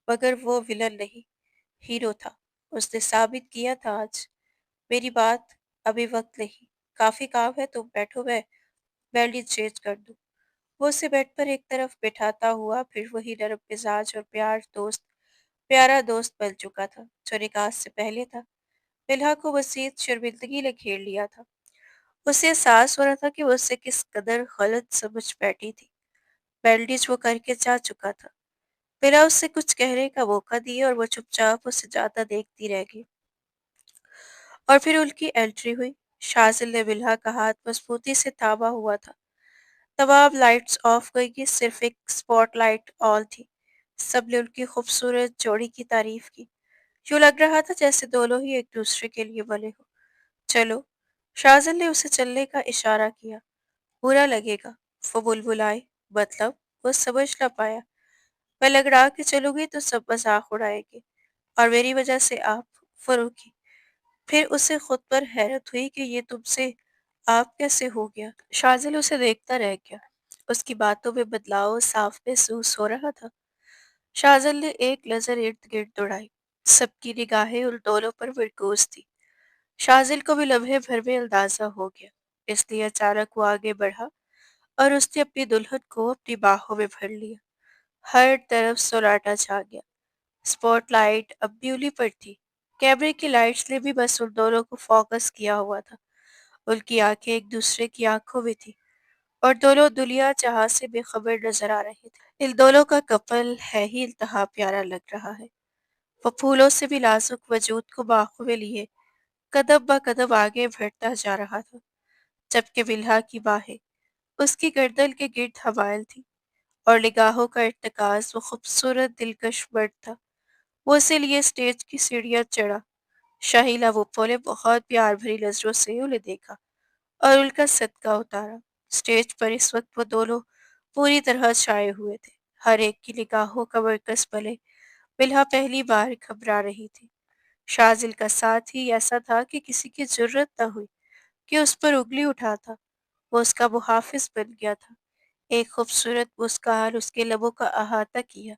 مگر وہ ولن نہیں، ہیرو تھا۔ اس نے ثابت کیا تھا آج۔ میری بات، ابھی وقت نہیں، کافی کام ہے، تم بیٹھو، میں بیلٹی چینج کر دوں۔ وہ اسے بیڈ پر ایک طرف بٹھاتا ہوا پھر وہی نرم مزاج اور پیارا دوست بن چکا تھا جو نکاح سے پہلے تھا۔ ملہا کو مزید شرمندگی نے گھیر لیا تھا۔ اسے احساس ہو رہا تھا کہ وہ اسے کس قدر غلط سمجھ بیٹھی تھی۔ بینڈیج وہ کر کے جا چکا تھا، بلا اس سے کچھ کہنے کا موقع دیے، اور وہ چپ چاپ اسے جاتا دیکھتی رہ گئی۔ اور پھر ان کی انٹری ہوئی۔ شازل نے ملہا کا ہاتھ مضبوطی سے تھاما ہوا تھا۔ تمام لائٹس آف گئی کہ صرف ایک سپاٹ لائٹ آن تھی۔ سب نے ان کی خوبصورت جوڑی کی تعریف کی۔ یوں لگ رہا تھا جیسے دونوں ہی ایک دوسرے کے لیے بنے ہو۔ چلو، شازل نے اسے چلنے کا اشارہ کیا۔ برا لگے گا، وہ بلبلائے۔ مطلب؟ وہ سمجھ نہ پایا۔ میں لگڑا کے چلوں گی تو سب مذاق اڑائیں گے، اور میری وجہ سے آپ فروغی۔ پھر اسے خود پر حیرت ہوئی کہ یہ تم سے آپ کیسے ہو گیا۔ شازل اسے دیکھتا رہ گیا۔ اس کی باتوں میں بدلاؤ صاف محسوس ہو رہا تھا۔ شازل نے ایک نظر ارد گرد دوڑائی۔ سب کی نگاہیں ان دونوں پر مرکوز تھی۔ شازل کو بھی لمحے بھر میں اندازہ ہو گیا، اس لیے اچانک وہ آگے بڑھا اور اس نے اپنی دلہن کو اپنی باہوں میں بھر لیا۔ ہر طرف سناٹا چھا گیا۔ سپاٹ لائٹ اب بھی انہی پر تھی۔ کیمرے کی لائٹس نے بھی بس ان دونوں کو فوکس کیا ہوا تھا۔ ان کی آنکھیں ایک دوسرے کی آنکھوں میں تھی، اور دونوں دنیا جہاں سے بے خبر نظر آ رہے تھے۔ ان دونوں کا کپل ہے ہی انتہا پیارا لگ رہا ہے۔ وہ پھولوں سے بھی نازک وجود کو باہوں میں لیے قدم بہ قدم آگے بڑھتا جا رہا تھا، جبکہ ملہا کی باہیں اس کی گردن کے گرد حوائل تھی، اور نگاہوں کا ارتکاز وہ خوبصورت دلکش مرد تھا۔ وہ اسے لیے اسٹیج کی سیڑھیاں چڑھا۔ شاہیلا وپو نے بہت پیار بھری نظروں سے انہیں دیکھا اور ان کا صدقہ اتارا۔ اسٹیج پر اس وقت وہ دونوں پوری طرح چھائے ہوئے تھے، ہر ایک کی نگاہوں کا مرکز بنے۔ ملہا پہلی بار گھبرا رہی تھی۔ شازل کا ساتھ ہی ایسا تھا کہ کسی کی جرت نہ ہوئی کہ اس پر انگلی اٹھاتا۔ وہ اس کا محافظ بن گیا تھا۔ ایک خوبصورت مسکان اس کے لبوں کا احاطہ کیا۔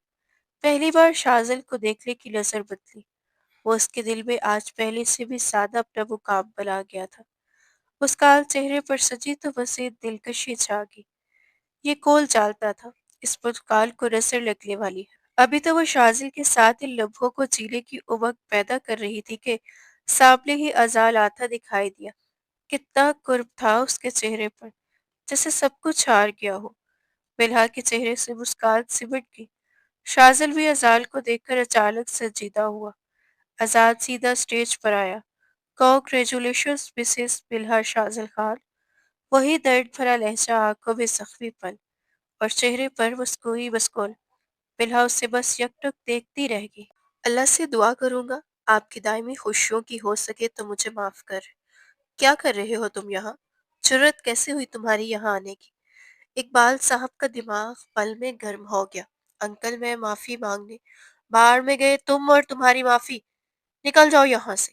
پہلی بار شازل کو دیکھنے کی نظر بدلی۔ وہ اس کے دل میں آج پہلے سے بھی زیادہ اپنا مقام بنا گیا تھا۔ مسکان چہرے پر سجی تو مزید دلکشی چھا گئی۔ یہ کون جانتا تھا اس مسکان کو نظر لگنے والی ہے۔ ابھی تو وہ شازل کے ساتھ ان لمحوں کو جینے کی امنگ پیدا کر رہی تھی کہ سامنے ہی اذان آتا دکھائی دیا۔ کتنا قرب تھا اس کے چہرے پر، جیسے سب کچھ ہار گیا ہو۔ ملہا کے چہرے سے مسکان سمٹ گئی۔ شازل بھی اذان کو دیکھ کر اچانک سنجیدہ ہوا۔ اذان سیدھا سٹیج پر آیا۔ Congratulations Mrs ملہا شازل Khan. وہی درد بھرا لہجہ، آنکھوں میں زخمی پن، اور چہرے پر مسکول۔ ملہا اسے بس یک ٹک دیکھتی رہ گئی۔ اللہ سے دعا کروں گا آپ کی دائمی خوشیوں کی، ہو سکے تو مجھے معاف کر۔ کیا کر رہے ہو تم یہاں؟ جرت کیسے ہوئی تمہاری یہاں آنے کی؟ اقبال صاحب کا دماغ پل میں گرم ہو گیا۔ انکل، میں معافی مانگنے باہر میں گئے، تم اور تمہاری معافی، نکل جاؤ یہاں سے۔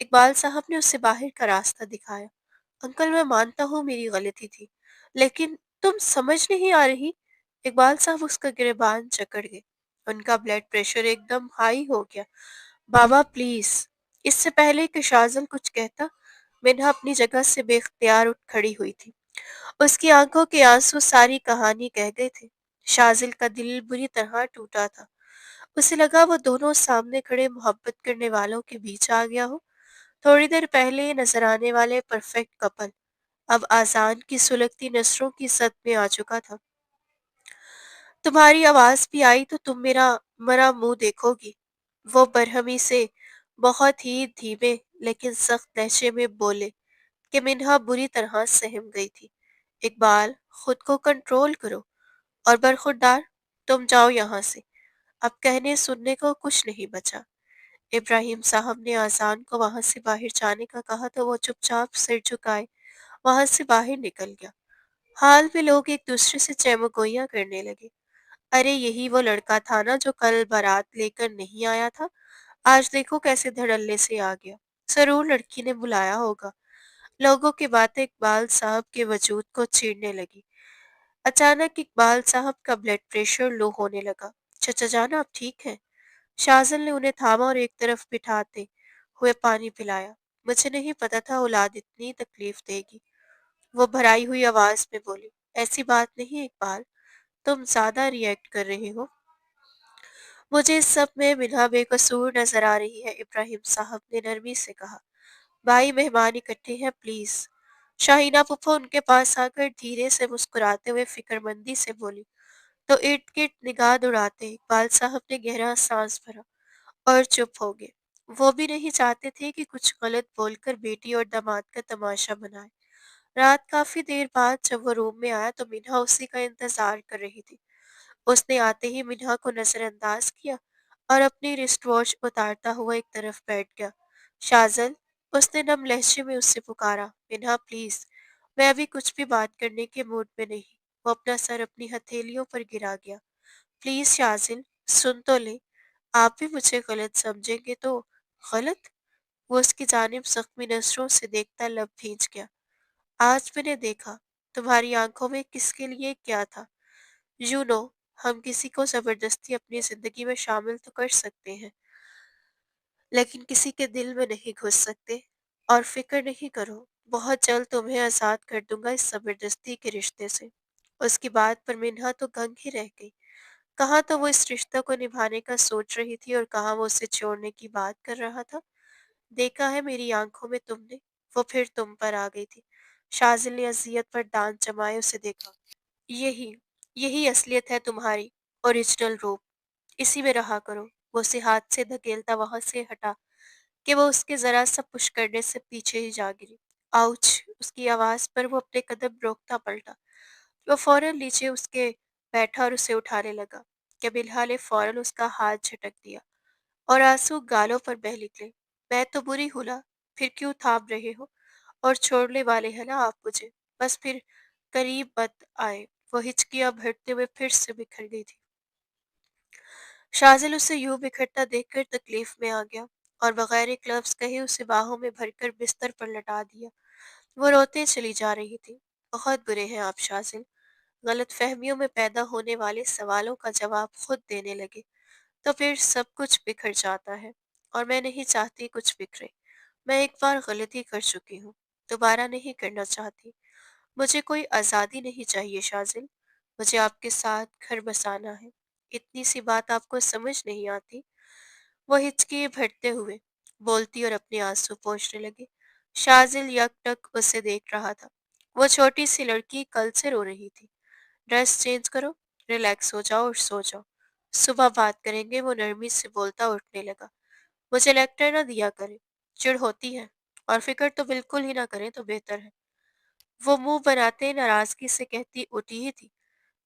اقبال صاحب نے اسے باہر کا راستہ دکھایا۔ انکل، میں مانتا ہوں میری غلطی تھی، لیکن تم سمجھ نہیں آ رہی۔ اقبال صاحب اس کا گریبان جکڑ گئے۔ ان کا بلڈ پریشر ایک دم ہائی ہو گیا۔ بابا پلیز۔ اس سے پہلے کہ شازل کچھ کہتا، منہا اپنی جگہ سے بے اختیار اٹھ کھڑی ہوئی تھی۔ اس کی آنکھوں کے آنسو ساری کہانی کہہ گئے تھے۔ شازل کا دل بری طرح ٹوٹا تھا۔ اسے لگا وہ دونوں سامنے کھڑے محبت کرنے والوں کے بیچ آ گیا ہو۔ تھوڑی دیر پہلے نظر آنے والے پرفیکٹ کپل اب آذان کی سلگتی نثروں کی زد میں آ چکا تھا۔ تمہاری آواز بھی آئی تو تم میرا مرا منہ دیکھو گی، وہ برہمی سے بہت ہی دھیمے لیکن سخت لہجے میں بولے کہ منہا بری طرح سہم گئی تھی۔ اقبال، خود کو کنٹرول کرو، اور برخوردار، تم جاؤ یہاں سے، اب کہنے سننے کو کچھ نہیں بچا۔ ابراہیم صاحب نے آذان کو وہاں سے باہر جانے کا کہا تو وہ چپ چاپ سر جھکائے وہاں سے باہر نکل گیا۔ हाल में लोग एक दूसरे से चैमगोइयां करने लगे। अरे यही वो लड़का था ना जो कल बारात लेकर नहीं आया था, आज देखो कैसे धड़ल्ले से आ गया। जरूर लड़की ने बुलाया होगा। लोगों की बातें इकबाल साहब के वजूद को छेड़ने लगी। अचानक इकबाल साहब का ब्लड प्रेशर लो होने लगा। चचा जान आप ठीक हैं? शाजल ने उन्हें थामा और एक तरफ बिठाते हुए पानी पिलाया। मुझे नहीं पता था औलाद इतनी तकलीफ देगी, वो भराई हुई आवाज में बोली। ऐसी बात नहीं इकबाल, तुम ज्यादा रिएक्ट कर रहे हो। मुझे इस सब में मिन्हा बेकसूर नजर आ रही है, इब्राहिम साहब ने नरमी से कहा। भाई मेहमान इकट्ठे हैं प्लीज। शाहीना फूफा उनके पास आकर धीरे से मुस्कुराते हुए फिक्रमंदी से बोली। तो इर्द गिर्द निगाह दौड़ाते इकबाल साहब ने गहरा सांस भरा और चुप हो गए। वो भी नहीं चाहते थे कि कुछ गलत बोलकर बेटी और दामाद का तमाशा बनाए। रात काफी देर बाद जब वो रूम में आया तो मिन्हा उसी का इंतजार कर रही थी। उसने आते ही मिन्हा को नजरअंदाज किया और अपनी रिस्ट वॉच उतारता हुआ एक तरफ बैठ गया। शाजल, उसने नम लहजे में उससे पुकारा। मिन्हा प्लीज, मैं अभी कुछ भी बात करने के मूड में नहीं। वो अपना सर अपनी हथेलियों पर गिरा गया। प्लीज शाजिल, सुन तो ले। आप भी मुझे गलत समझेंगे तो। गलत? वो उसकी जानिब जख्मी नजरों से देखता लब भींच गया। आज मैंने देखा तुम्हारी आंखों में किसके लिए क्या था। यू नो, हम किसी को जबरदस्ती अपनी जिंदगी में शामिल तो कर सकते हैं, लेकिन किसी के दिल में नहीं घुस सकते। और फिक्र नहीं करो, बहुत जल्द तुम्हें आजाद कर दूंगा इस जबरदस्ती के रिश्ते से। उसकी बात पर मिन्हा तो दंग ही रह गई। कहाँ तो वो इस रिश्ते को निभाने का सोच रही थी और कहाँ वो उसे छोड़ने की बात कर रहा था। देखा है मेरी आंखों में तुमने, वो फिर तुम पर आ गई थी। शाजिल ने अजियत पर दांत जमाए उसे देखा। यही यही असलियत है तुम्हारी, ओरिजिनल रूप। इसी में रहा करो। वो उसे हाथ से धकेलता वहां से हटा कि वो उसके जरा सा पुश करने से पीछे ही जा गिरी। आउच! उसकी आवाज पर वो अपने कदम रोकता पलटा। वो फौरन नीचे उसके बैठा और उसे उठाने लगा। कबीलहा ने फौरन उसका हाथ झटक दिया और आंसू गालों पर बह निकले। मैं तो बुरी हूं ना, फिर क्यों थाम रहे हो? और छोड़ने वाले हैं ना आप मुझे। बस फिर करीब मत आए। वो हिचकियां भरते हुए फिर से बिखर गई थी। शाजिल उसे यूं बिखरता देखकर तकलीफ में आ गया और बगैर एक लफ्ज कहे उसे बाहों में भरकर बिस्तर पर लटा दिया। वो रोते चली जा रही थी। बहुत बुरे हैं आप शाजिल। गलत फहमियों में पैदा होने वाले सवालों का जवाब खुद देने लगे तो फिर सब कुछ बिखर जाता है। और मैं नहीं चाहती कुछ बिखरे। मैं एक बार गलती कर चुकी हूँ, दोबारा नहीं करना चाहती। मुझे कोई आज़ादी नहीं चाहिए शाजिल। मुझे आपके साथ घर बसाना है। इतनी सी बात आपको समझ नहीं आती? वो हिचकी भरते हुए बोलती और अपने आंसू पोंछने लगी। शाजिल यकटक उसे देख रहा था। वो छोटी सी लड़की कल से रो रही थी। ड्रेस चेंज करो, रिलैक्स हो जाओ और सो जाओ। सुबह बात करेंगे, वो नरमी से बोलता उठने लगा। मुझे लेक्चर न दिया करे, चिढ़ होती है। और फिक्र तो बिल्कुल ही ना करें तो बेहतर है। वो मुंह बनाते नाराजगी से कहती उठी ही थी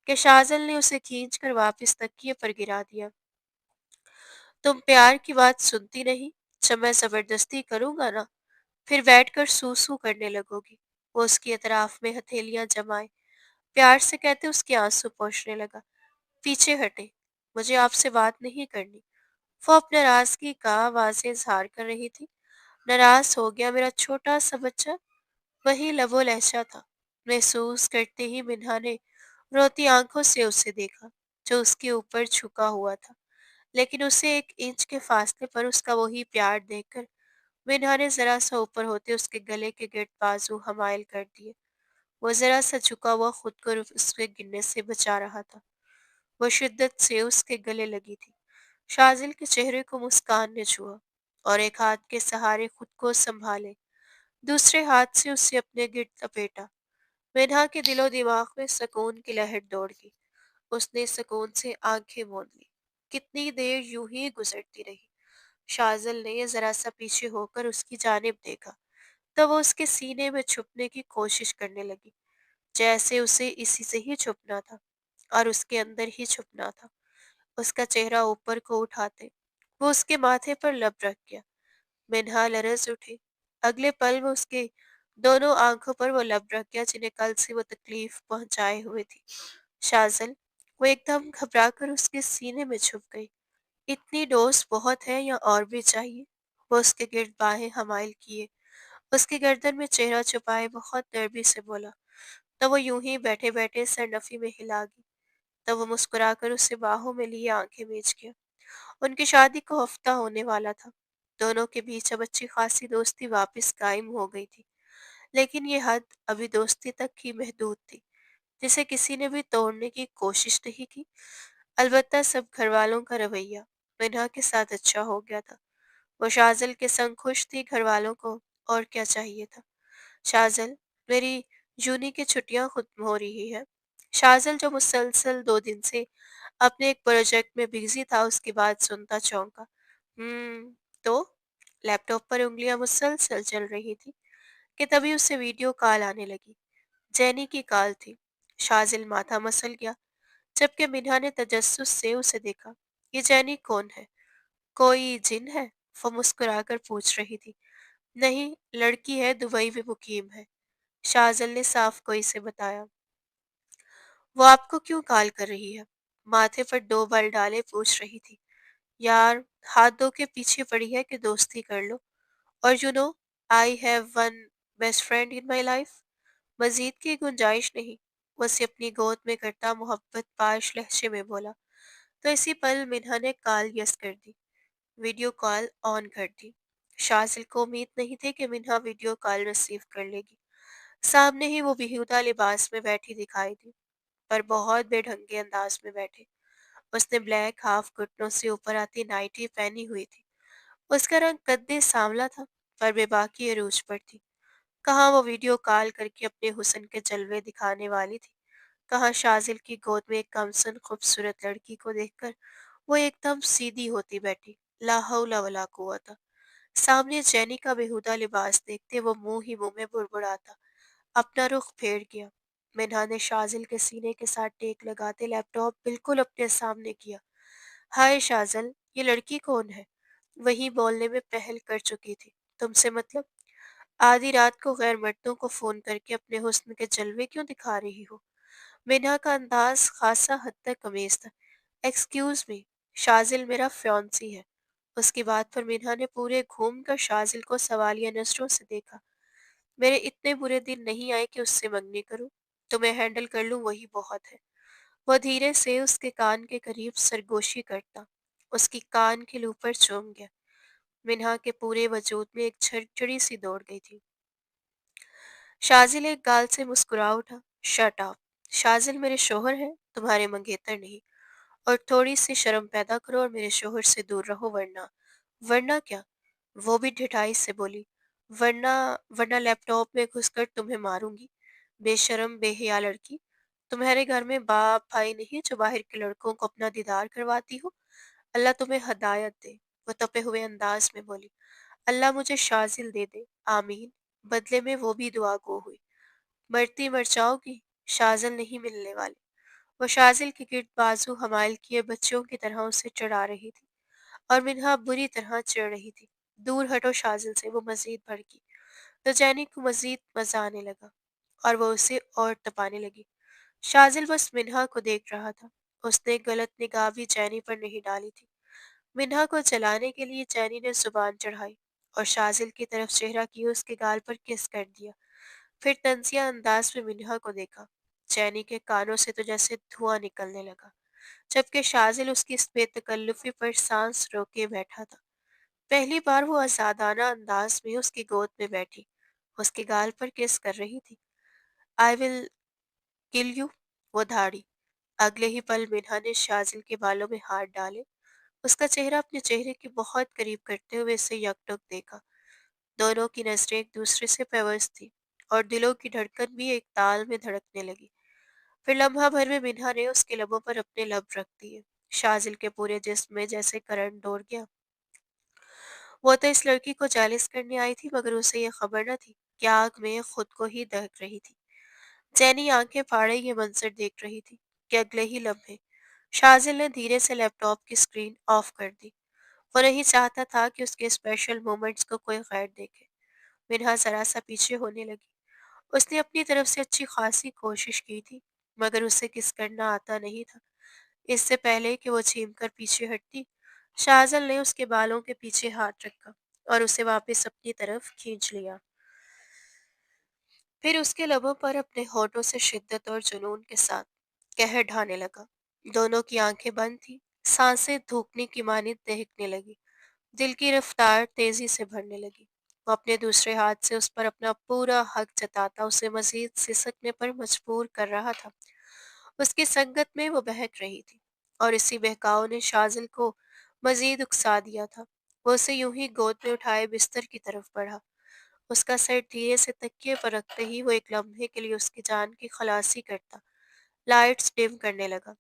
कि शाजल ने उसे खींच कर वापस तकिए पर गिरा दिया। तुम प्यार की बात सुनती नहीं। जब मैं जबरदस्ती करूंगा ना, फिर बैठकर सू सू करने लगोगी। वो उसकी अतराफ में हथेलियां जमाए प्यार से कहते उसके आंसू पोंछने लगा। पीछे हटे, मुझे आपसे बात नहीं करनी। वो अपने नाराजगी का वाज़ेह इज़हार कर रही थी। नाराज हो गया मेरा छोटा सा बच्चा? वही लबो लहजा था। महसूस करते ही मिन्हा ने रोती आंखों से उसे देखा, जो उसके ऊपर झुका हुआ था। लेकिन उसे 1 इंच के फासले पर उसका वही प्यार देखकर मिन्हा ने जरा सा ऊपर होते उसके गले के गिर्द बाजू हमायल कर दिए। वो जरा सा झुका हुआ खुद को उसके गिरने से बचा रहा था। वो शिद्दत से उसके गले लगी थी। शाजिल के चेहरे को मुस्कान ने छुआ और एक हाथ के सहारे खुद को संभाले, दूसरे हाथ से उसे अपने गिर्द लपेटा। मिन्हा के दिलो दिमाग में सुकून की लहर दौड़ गई। उसने सुकून से आंखें मूंद ली। कितनी देर यूं ही गुजरती रही। शाजिल ने जरा सा पीछे होकर उसकी जानिब देखा तो वो उसके सीने में छुपने की कोशिश करने लगी, जैसे उसे इसी से ही छुपना था और उसके अंदर ही छुपना था। उसका चेहरा ऊपर को उठाते वो उसके माथे पर लब रख गया। मिन्हा लरज उठी। अगले पल वो उसके दोनों आंखों पर वो लब रख गया जिन्हें कल से वो तकलीफ पहुंचाए हुए थी। शाजल, वो एकदम घबरा कर उसके सीने में छुप गई। इतनी डोज बहुत है या और भी चाहिए? वो उसके गिर्द बाहें हमाइल किए, उसकी गर्दन में चेहरा छुपाए बहुत नरमी से बोला। तब वो यूं ही बैठे बैठे सरनफी में हिला गई। तब वो मुस्कुराकर उसे बाहों में लिए आंखें मीच गया। उनकी शादी को हफ्ता होने वाला था। दोनों के बीच अब अच्छी खासी दोस्ती वापस कायम हो गई थी, लेकिन ये हद अभी दोस्ती तक ही महदूद थी, जिसे किसी ने भी तोड़ने की कोशिश नहीं की। अलबत्ता सब घर वालों का रवैया मिन्हा के साथ अच्छा हो गया था। वो शाजल के संग खुश थी, घर वालों को और क्या चाहिए था। शाजल, मेरी जूनी की छुट्टियां खत्म हो रही है। शाजल, जो मुसलसल 2 दिन से अपने एक प्रोजेक्ट में बिजी था, उसकी बात सुनता चौंका। तो लैपटॉप पर उंगलियां मुसलसल चल रही थी कि तभी उससे वीडियो कॉल आने लगी। जैनी की कॉल थी। शाजिल माथा मसल गया, जबकि मिन्हा ने तजस्सुस से उसे देखा। ये जैनी कौन है? कोई जिन है? वो मुस्कुराकर पूछ रही थी। नहीं, लड़की है, दुबई में मुकीम है। शाहजल ने साफ कोई से बताया। वो आपको क्यों कॉल कर रही है? माथे पर 2 बाल डाले पूछ रही थी। यार, हाथ धो के पीछे पड़ी है कि दोस्ती कर लो। और I have one best friend in my life. मजीद की गुंजाइश नहीं। वो उसे अपनी गोद में करता मोहब्बत पाश लहजे में बोला। तो इसी पल मिन्हा ने कॉल यस कर दी, वीडियो कॉल ऑन कर दी। शाजिल को उम्मीद नहीं थी कि मिन्हा वीडियो कॉल रिसीव कर लेगी। सामने ही वो बेहुदा लिबास में बैठी दिखाई दी, पर बहुत बेढंगे अंदाज में बैठी। उसने ब्लैक हाफ घुटनों से ऊपर आती नाइटी पहनी हुई थी। उसका रंग कद्दे सांवला था, पर बेबाकी अरूज पर थी। कहाँ वो वीडियो कॉल करके अपने हुस्न के जलवे दिखाने वाली थी, कहाँ शाजिल की गोद में एक कमसन खूबसूरत लड़की को देखकर वो एकदम सीधी होती बैठी। ला हौला वला कुव्वता। सामने जैनी का बेहुदा लिबास देखते वो मुंह ही मुंह में बुड़बुड़ाता अपना रुख फेर गया। मिन्हा ने शाजिल के सीने के साथ टेक लगाते लैपटॉप बिल्कुल अपने सामने किया। हाय शाजल, ये लड़की कौन है? वही बोलने में पहल कर चुकी थी। तुमसे मतलब? आधी रात को गैर मर्दों को फोन करके अपने हुस्न के जलवे क्यों दिखा रही हो? मिन्हा का अंदाज खासा हद तक कमीज था। एक्सक्यूज मी, शाजिल मेरा फ्योंसी है। उसकी बात पर मिन्हा ने पूरे घूम कर शाजिल को सवालिया नजरों से देखा। मेरे इतने बुरे दिन नहीं आए कि उससे मंगनी करूं। तुम्हें हैंडल कर लूं वही बहुत है। वह धीरे से उसके कान के करीब सरगोशी करता उसकी कान के ऊपर चूम गया। मिन्हा के पूरे वजूद में एक झरझरी सी दौड़ गई थी। शाजिल एक गाल से मुस्कुरा उठा। Shut up. शाजिल मेरे शोहर हैं, तुम्हारे मंगेतर नहीं। और थोड़ी सी शर्म पैदा करो और मेरे शोहर से दूर रहो, वरना। वरना क्या? वो भी ढिठाई से बोली। वरना, वरना लैपटॉप में घुसकर तुम्हें मारूंगी। बेशरम बेहया लड़की। तुम्हारे घर में बाप भाई नहीं जो बाहर के लड़कों को अपना दीदार करवाती हो? अल्लाह तुम्हें हदायत दे। वो तपे हुए अंदाज में बोली। अल्लाह मुझे शाजिल दे दे, आमीन। बदले में वो भी दुआ गो हुई। मरती मर जाओगी, शाजिल नहीं मिलने वाली। वो शाजिल के गिर्द बाजू हमायल किए बच्चों की तरह उसे चढ़ा रही थी, और मिन्हा बुरी तरह चिढ़ रही थी। दूर हटो शाजिल से, वो मजीद भड़की। तो जैनी को मजीद मजा आने लगा, और वो उसे और तपाने लगी। शाजिल बस मिन्हा को देख रहा था। उसने गलत निगाह भी जैनी पर नहीं डाली थी। मिन्हा को जलाने के लिए जैनी ने जुबान चढ़ाई और शाजिल की तरफ चेहरा किए उसके गाल पर किस कर दिया। फिर तंजिया अंदाज में मिन्हा को देखा। जैनी के कानों से तो जैसे धुआं निकलने लगा, जबकि शाजिल उसकी इस बेतकल्लुफी पर सांस रोके बैठा था। पहली बार वो आजादाना अंदाज में उसकी गोद में बैठी उसके गाल पर किस कर रही थी। आई विल किल यू, वो धाड़ी। अगले ही पल मिन्हा ने शाजिल के बालों में हाथ डाले, उसका चेहरा अपने चेहरे के बहुत करीब करते हुए उसे यकटक देखा। दोनों की नजरें एक दूसरे से पेवस्त थी, और दिलों की धड़कन भी एक ताल में धड़कने लगी। फिर लम्हा भर में मिन्हा ने उसके लबों पर अपने लब रख दिए। शाजिल के पूरे जिस्म में जैसे करंट दौड़ गया। वो तो इस लड़की को जालिस करने आई थी, मगर उसे ये खबर न थी कि आग में खुद को ही दहक रही थी। जैनी आंखें फाड़े ये मंजर देख रही थी कि अगले ही लम्हे शाजिल ने धीरे से लैपटॉप की स्क्रीन ऑफ कर दी। वो नहीं चाहता था कि उसके स्पेशल मोमेंट्स को कोई गैर देखे। मिन्हा ज़रा सा पीछे होने लगी। उसने अपनी तरफ से अच्छी खासी कोशिश की थी, मगर उसे किस करना आता नहीं था। इससे पहले कि वो छीन कर पीछे हटती, शाहजल ने उसके बालों के पीछे हाथ रखा और उसे वापस अपनी तरफ खींच लिया। फिर उसके लबों पर अपने होठों से शिद्दत और जुनून के साथ कहर ढाने लगा। दोनों की आंखें बंद थी, सांसें धूकने की मानित दहकने लगी, दिल की रफ्तार तेजी से बढ़ने लगी। वो अपने दूसरे हाथ से उस पर अपना पूरा हक जताता उसे मजीद सिसकने पर मजबूर कर रहा था। उसकी संगत में वो बहक रही थी और इसी बहकाव ने शाजिल को मजीद उकसा दिया था। वो उसे यूं ही गोद में उठाए बिस्तर की तरफ बढ़ा। उसका सर धीरे से तकिए पर रखते ही वो एक लम्हे के लिए उसकी जान की खलासी करता लाइट्स डिम करने लगा।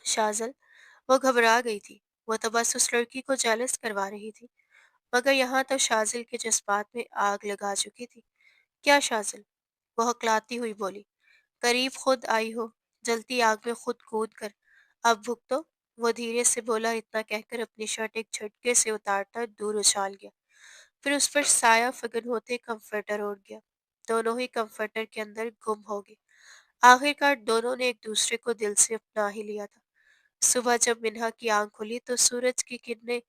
शाजल, वो घबरा गई थी। वो तो बस उस लड़की को जेलस करवा रही थी, मगर यहाँ तो शाजिल के जज्बात में आग लगा चुकी थी। क्या शाजिल? वो हकलाती हुई बोली। करीब खुद आई हो, जलती आग में खुद कूद कर अब भुगतो। वो धीरे से बोला, इतना कहकर अपनी शर्ट एक झटके से उतारता दूर उछाल गया। फिर उस पर साया फगन होते कंफर्टर उड़ गया। दोनों ही कंफर्टर के अंदर गुम हो गए। आखिरकार दोनों ने एक दूसरे को दिल से अपना ही लिया था। सुबह जब मिन्हा की आंख खुली तो सूरज की किरणें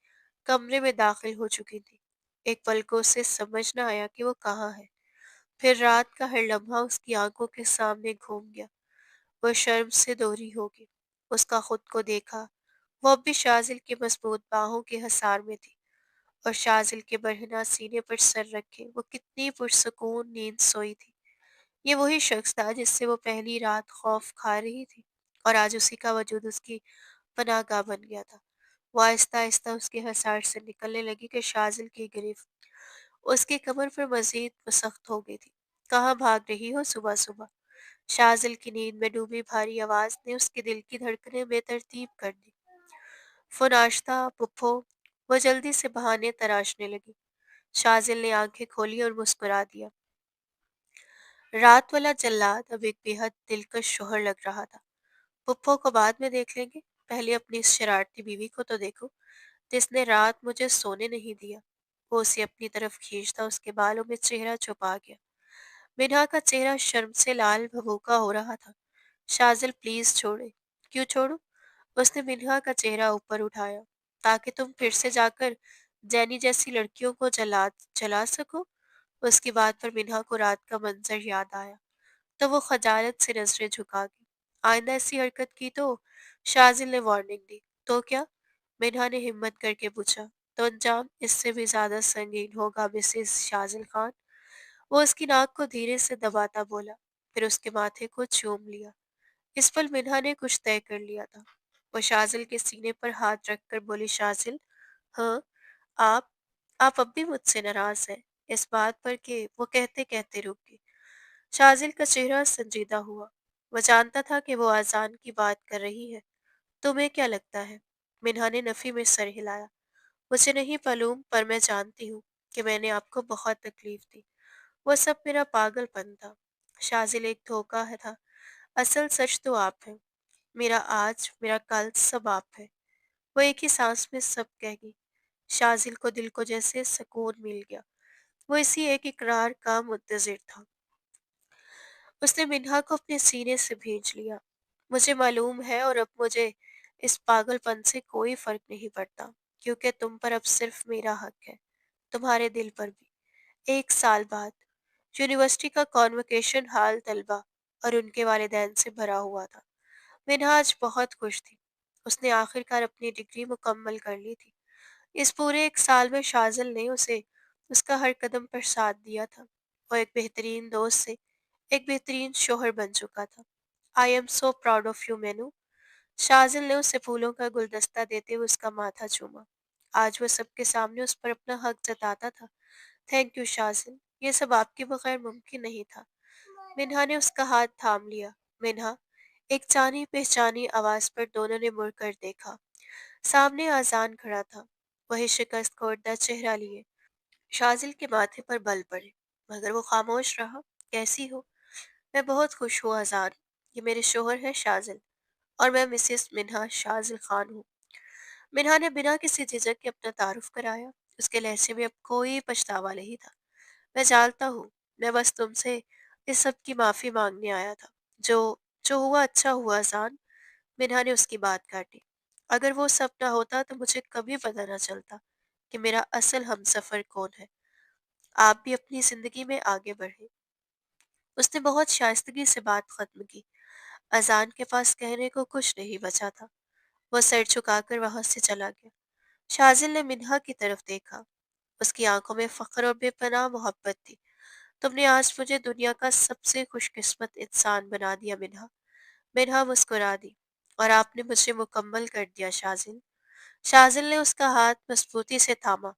कमरे में दाखिल हो चुकी थी। एक पल को उसे समझ न आया कि वो कहाँ है। फिर रात का हर लम्हा उसकी आंखों के सामने घूम गया। वो शर्म से दोहरी हो गई। उसका खुद को देखा। वो अब भी शाजिल की मजबूत बाहों के हसार में थी और शाजिल के बरहना सीने पर सर रखे वो कितनी पुरसकून नींद सोई थी। ये वही शख्स था जिससे वो पहली रात खौफ खा रही थी और आज उसी का वजूद उसकी पनाहगाह बन गया था। वो आहिस्ता आहिस्ता उसके हसार से निकलने लगी कि शाजिल की गिरफ्त उसकी कमर पर मजीद सख्त हो गई थी। कहाँ भाग रही हो सुबह सुबह? शाजिल की नींद में डूबी भारी आवाज ने उसके दिल की धड़कनें बेतरतीब कर दी। फुनाश्ता पुप्पो, वो जल्दी से बहाने तराशने लगी। शाजिल ने आंखें खोली और मुस्कुरा दिया। रात वाला जल्लाद अब एक बेहद दिलकश शोहर लग रहा था। पुप्पो को बाद में देख लेंगे, पहले अपनी इस शरारती बीवी को तो देखो, जिसने रात मुझे सोने नहीं दिया। वो उसे अपनी तरफ खींचता उसके बालों में चेहरा छुपा गया। मिन्हा का चेहरा शर्म से लाल भभूका हो रहा था। शाजिल प्लीज छोड़े। क्यों छोड़ू? उसने मिन्हा का चेहरा ऊपर उठाया। ताकि तुम फिर से जाकर जैनी जैसी लड़कियों को जला सको। उसकी बात पर मिन्हा को रात का मंजर याद आया तो वो खजालत से नजरें झुका गई। आइंदा ऐसी हरकत की तो शाजिल ने वार्निंग दी। तो क्या? मिन्हा ने हिम्मत करके पूछा। तो अंजाम इससे भी ज्यादा संगीन होगा मिसेस शाजिल खान। वो उसकी नाक को धीरे से दबाता बोला, फिर उसके माथे को चूम लिया। इस पल मिन्हा ने कुछ तय कर लिया था। वो शाजिल के सीने पर हाथ रखकर बोली, शाजिल, हाँ, आप आप अब भी मुझसे नाराज हैं इस बात पर? कि वो कहते कहते रुक गई। शाजिल का चेहरा संजीदा हुआ। वो जानता था कि वो आजान की बात कर रही है। तुम्हें क्या लगता है? मिन्हा ने नफी में सर हिलाया। मुझे नहीं मालूम, पर मैं जानती हूँ कि मैंने आपको बहुत तकलीफ दी। वो सब मेरा पागलपन था। शाजिल एक धोखा है था। असल सच तो आप हैं। मेरा आज, मेरा कल, सब आप है। वो एक ही सांस में सब कह गई। शाजिल को दिल को जैसे सुकून मिल गया। वो इसी एक इकरार का मुंतजिर था। उसने मिन्हा को अपने सीने से भींच लिया। मुझे मालूम है और अब मुझे इस पागलपन से कोई फर्क नहीं पड़ता, क्योंकि तुम पर अब सिर्फ मेरा हक है, तुम्हारे दिल पर भी। 1 साल बाद यूनिवर्सिटी का कॉन्वोकेशन हाल तलबा और उनके वालिदैन से भरा हुआ था। मिन्हा आज बहुत खुश थी। उसने आखिरकार अपनी डिग्री मुकम्मल कर ली थी। इस पूरे 1 साल में शाजिल ने उसे उसका हर कदम पर साथ दिया था। वो एक बेहतरीन दोस्त से एक बेहतरीन शोहर बन चुका था। I am so proud of you मेनू। शाजिल ने उसे फूलों का गुलदस्ता देते हुए उसका माथा चूमा। आज वो सबके सामने उस पर अपना हक जताता था। थैंक यू शाजिल, ये सब आपके बगैर मुमकिन नहीं था। मिन्हा ने उसका हाथ थाम लिया। मिन्हा, एक जानी पहचानी आवाज पर दोनों ने मुड़कर देखा। सामने आजान खड़ा था, वही शिकस्त खोरदा चेहरा लिए। शाजिल के माथे पर बल पड़े, मगर वो खामोश रहा। कैसी हो? मैं बहुत खुश हूँ आजान। ये मेरे शोहर है शाजिल, और मैं मिसेस मिन्हा शाजिल खान हूँ। मिन्हा ने बिना किसी झिझक के अपना तारुफ कराया। उसके लहजे में अब कोई पछतावा नहीं था। मैं जानता हूँ, मैं बस तुमसे इस सब की माफ़ी माँगने आया था। जो जो हुआ अच्छा हुआ अज़ान। मिन्हा ने उसकी बात काटी। अगर वो सब ना होता तो मुझे कभी पता ना चलता कि मेरा असल हमसफ़र कौन है। आप भी अपनी ज़िंदगी में आगे बढ़ें। उसने बहुत शाइस्तगी से बात ख़त्म की। अज़ान के पास कहने को कुछ नहीं बचा था। वो सर झुकाकर वहाँ से चला गया। शाज़िल ने मिन्हा की तरफ देखा। उसकी आंखों में फ़ख्र और बेपनाह मोहब्बत थी। तुमने आज मुझे दुनिया का सबसे खुशकिस्मत इंसान बना दिया मिन्हा। मिन्हा मुस्कुरा दी। और आपने मुझे मुकम्मल कर दिया शाज़िल। शाज़िल ने उसका हाथ मजबूती से थामा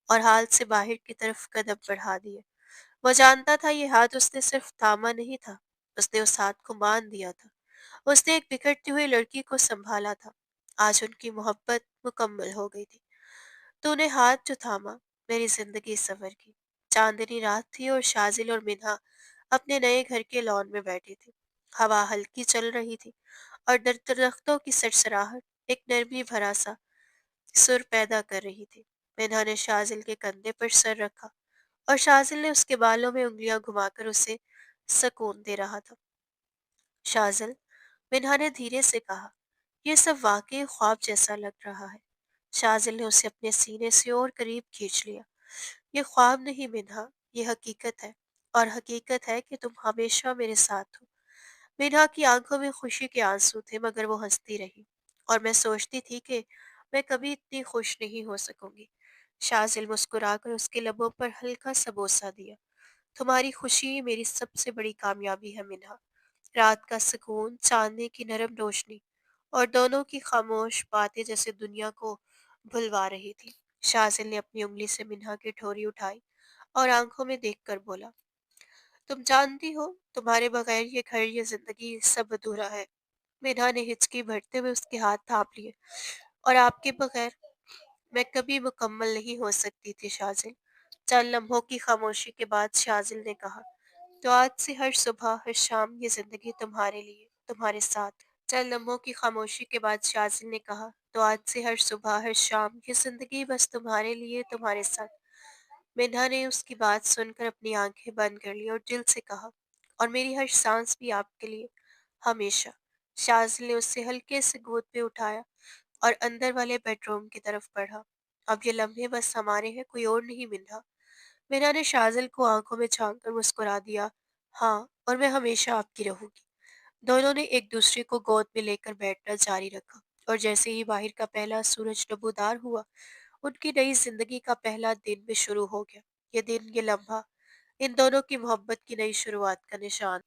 और हाल से बाहर की तरफ कदम बढ़ा दिए। वो जानता था ये हाथ उसने सिर्फ थामा नहीं था, उसने उस हाथ को मान दिया था। उसने एक बिखरती हुई लड़की को संभाला था। आज उनकी मोहब्बत मुकम्मल हो गई थी। तूने हाथ जो थामा, मेरी जिंदगी संवर की। चांदनी रात थी और शाजिल और मिन्हा अपने नए घर के लॉन में बैठे थे। हवा हल्की चल रही थी और दरख्तों की सरसराहट एक नरमी भरा सा सुर पैदा कर रही थी। मिन्हा ने शाजिल के कंधे पर सर रखा और शाजिल ने उसके बालों में उंगलियां घुमाकर उसे सुकून दे रहा था। शाजिल, मिन्हा ने धीरे से कहा, यह सब वाकई ख्वाब जैसा लग रहा है। शाजिल ने उसे अपने सीने से और करीब खींच लिया। ये ख्वाब नहीं मिन्हा, ये हकीकत है। और हकीकत है कि तुम हमेशा मेरे साथ हो। मिन्हा की आंखों में खुशी के आंसू थे मगर वो हंसती रही। और मैं सोचती थी कि मैं कभी इतनी खुश नहीं हो सकूंगी। शाजिल मुस्कुराकर उसके लबों पर हल्का सा बोसा दिया। तुम्हारी खुशी मेरी सबसे बड़ी कामयाबी है मिन्हा। रात का सुकून, चांदनी की नरम रोशनी और दोनों की खामोश बातें जैसे दुनिया को भुलवा रही थी। शाजिल ने अपनी उंगली से मिन्हा की ठोरी उठाई और आंखों में देखकर बोला, तुम जानती हो, तुम्हारे बगैर ये घर, ये जिंदगी सब अधूरा है। मिन्हा ने हिचकी भरते हुए उसके हाथ थाप लिए। और आपके बगैर मैं कभी मुकम्मल नहीं हो सकती थी शाजिल। चंद लम्हों की खामोशी के बाद शाजिल ने कहा, तो आज से हर सुबह हर शाम ये जिंदगी तुम्हारे लिए, तुम्हारे साथ। चंद लम्हों की खामोशी के बाद शाजिल ने कहा, तो आज से हर सुबह हर शाम ये जिंदगी बस तुम्हारे लिए, तुम्हारे साथ। मिन्हा ने उसकी बात सुनकर अपनी आंखें बंद कर ली और दिल से कहा, और मेरी हर सांस भी आपके लिए, हमेशा। शाजिल ने उससे हल्के से गोद पे उठाया और अंदर वाले बेडरूम की तरफ बढ़ा। अब ये लम्हे बस हमारे हैं, कोई और नहीं मिन्हा। मीरा ने शाजिल को आंखों में झांक कर मुस्कुरा दिया। हाँ, और मैं हमेशा आपकी रहूंगी। दोनों ने एक दूसरे को गोद में लेकर बैठना जारी रखा। और जैसे ही बाहर का पहला सूरज नबूदार हुआ, उनकी नई जिंदगी का पहला दिन भी शुरू हो गया। ये दिन, ये लम्हा इन दोनों की मोहब्बत की नई शुरुआत का निशान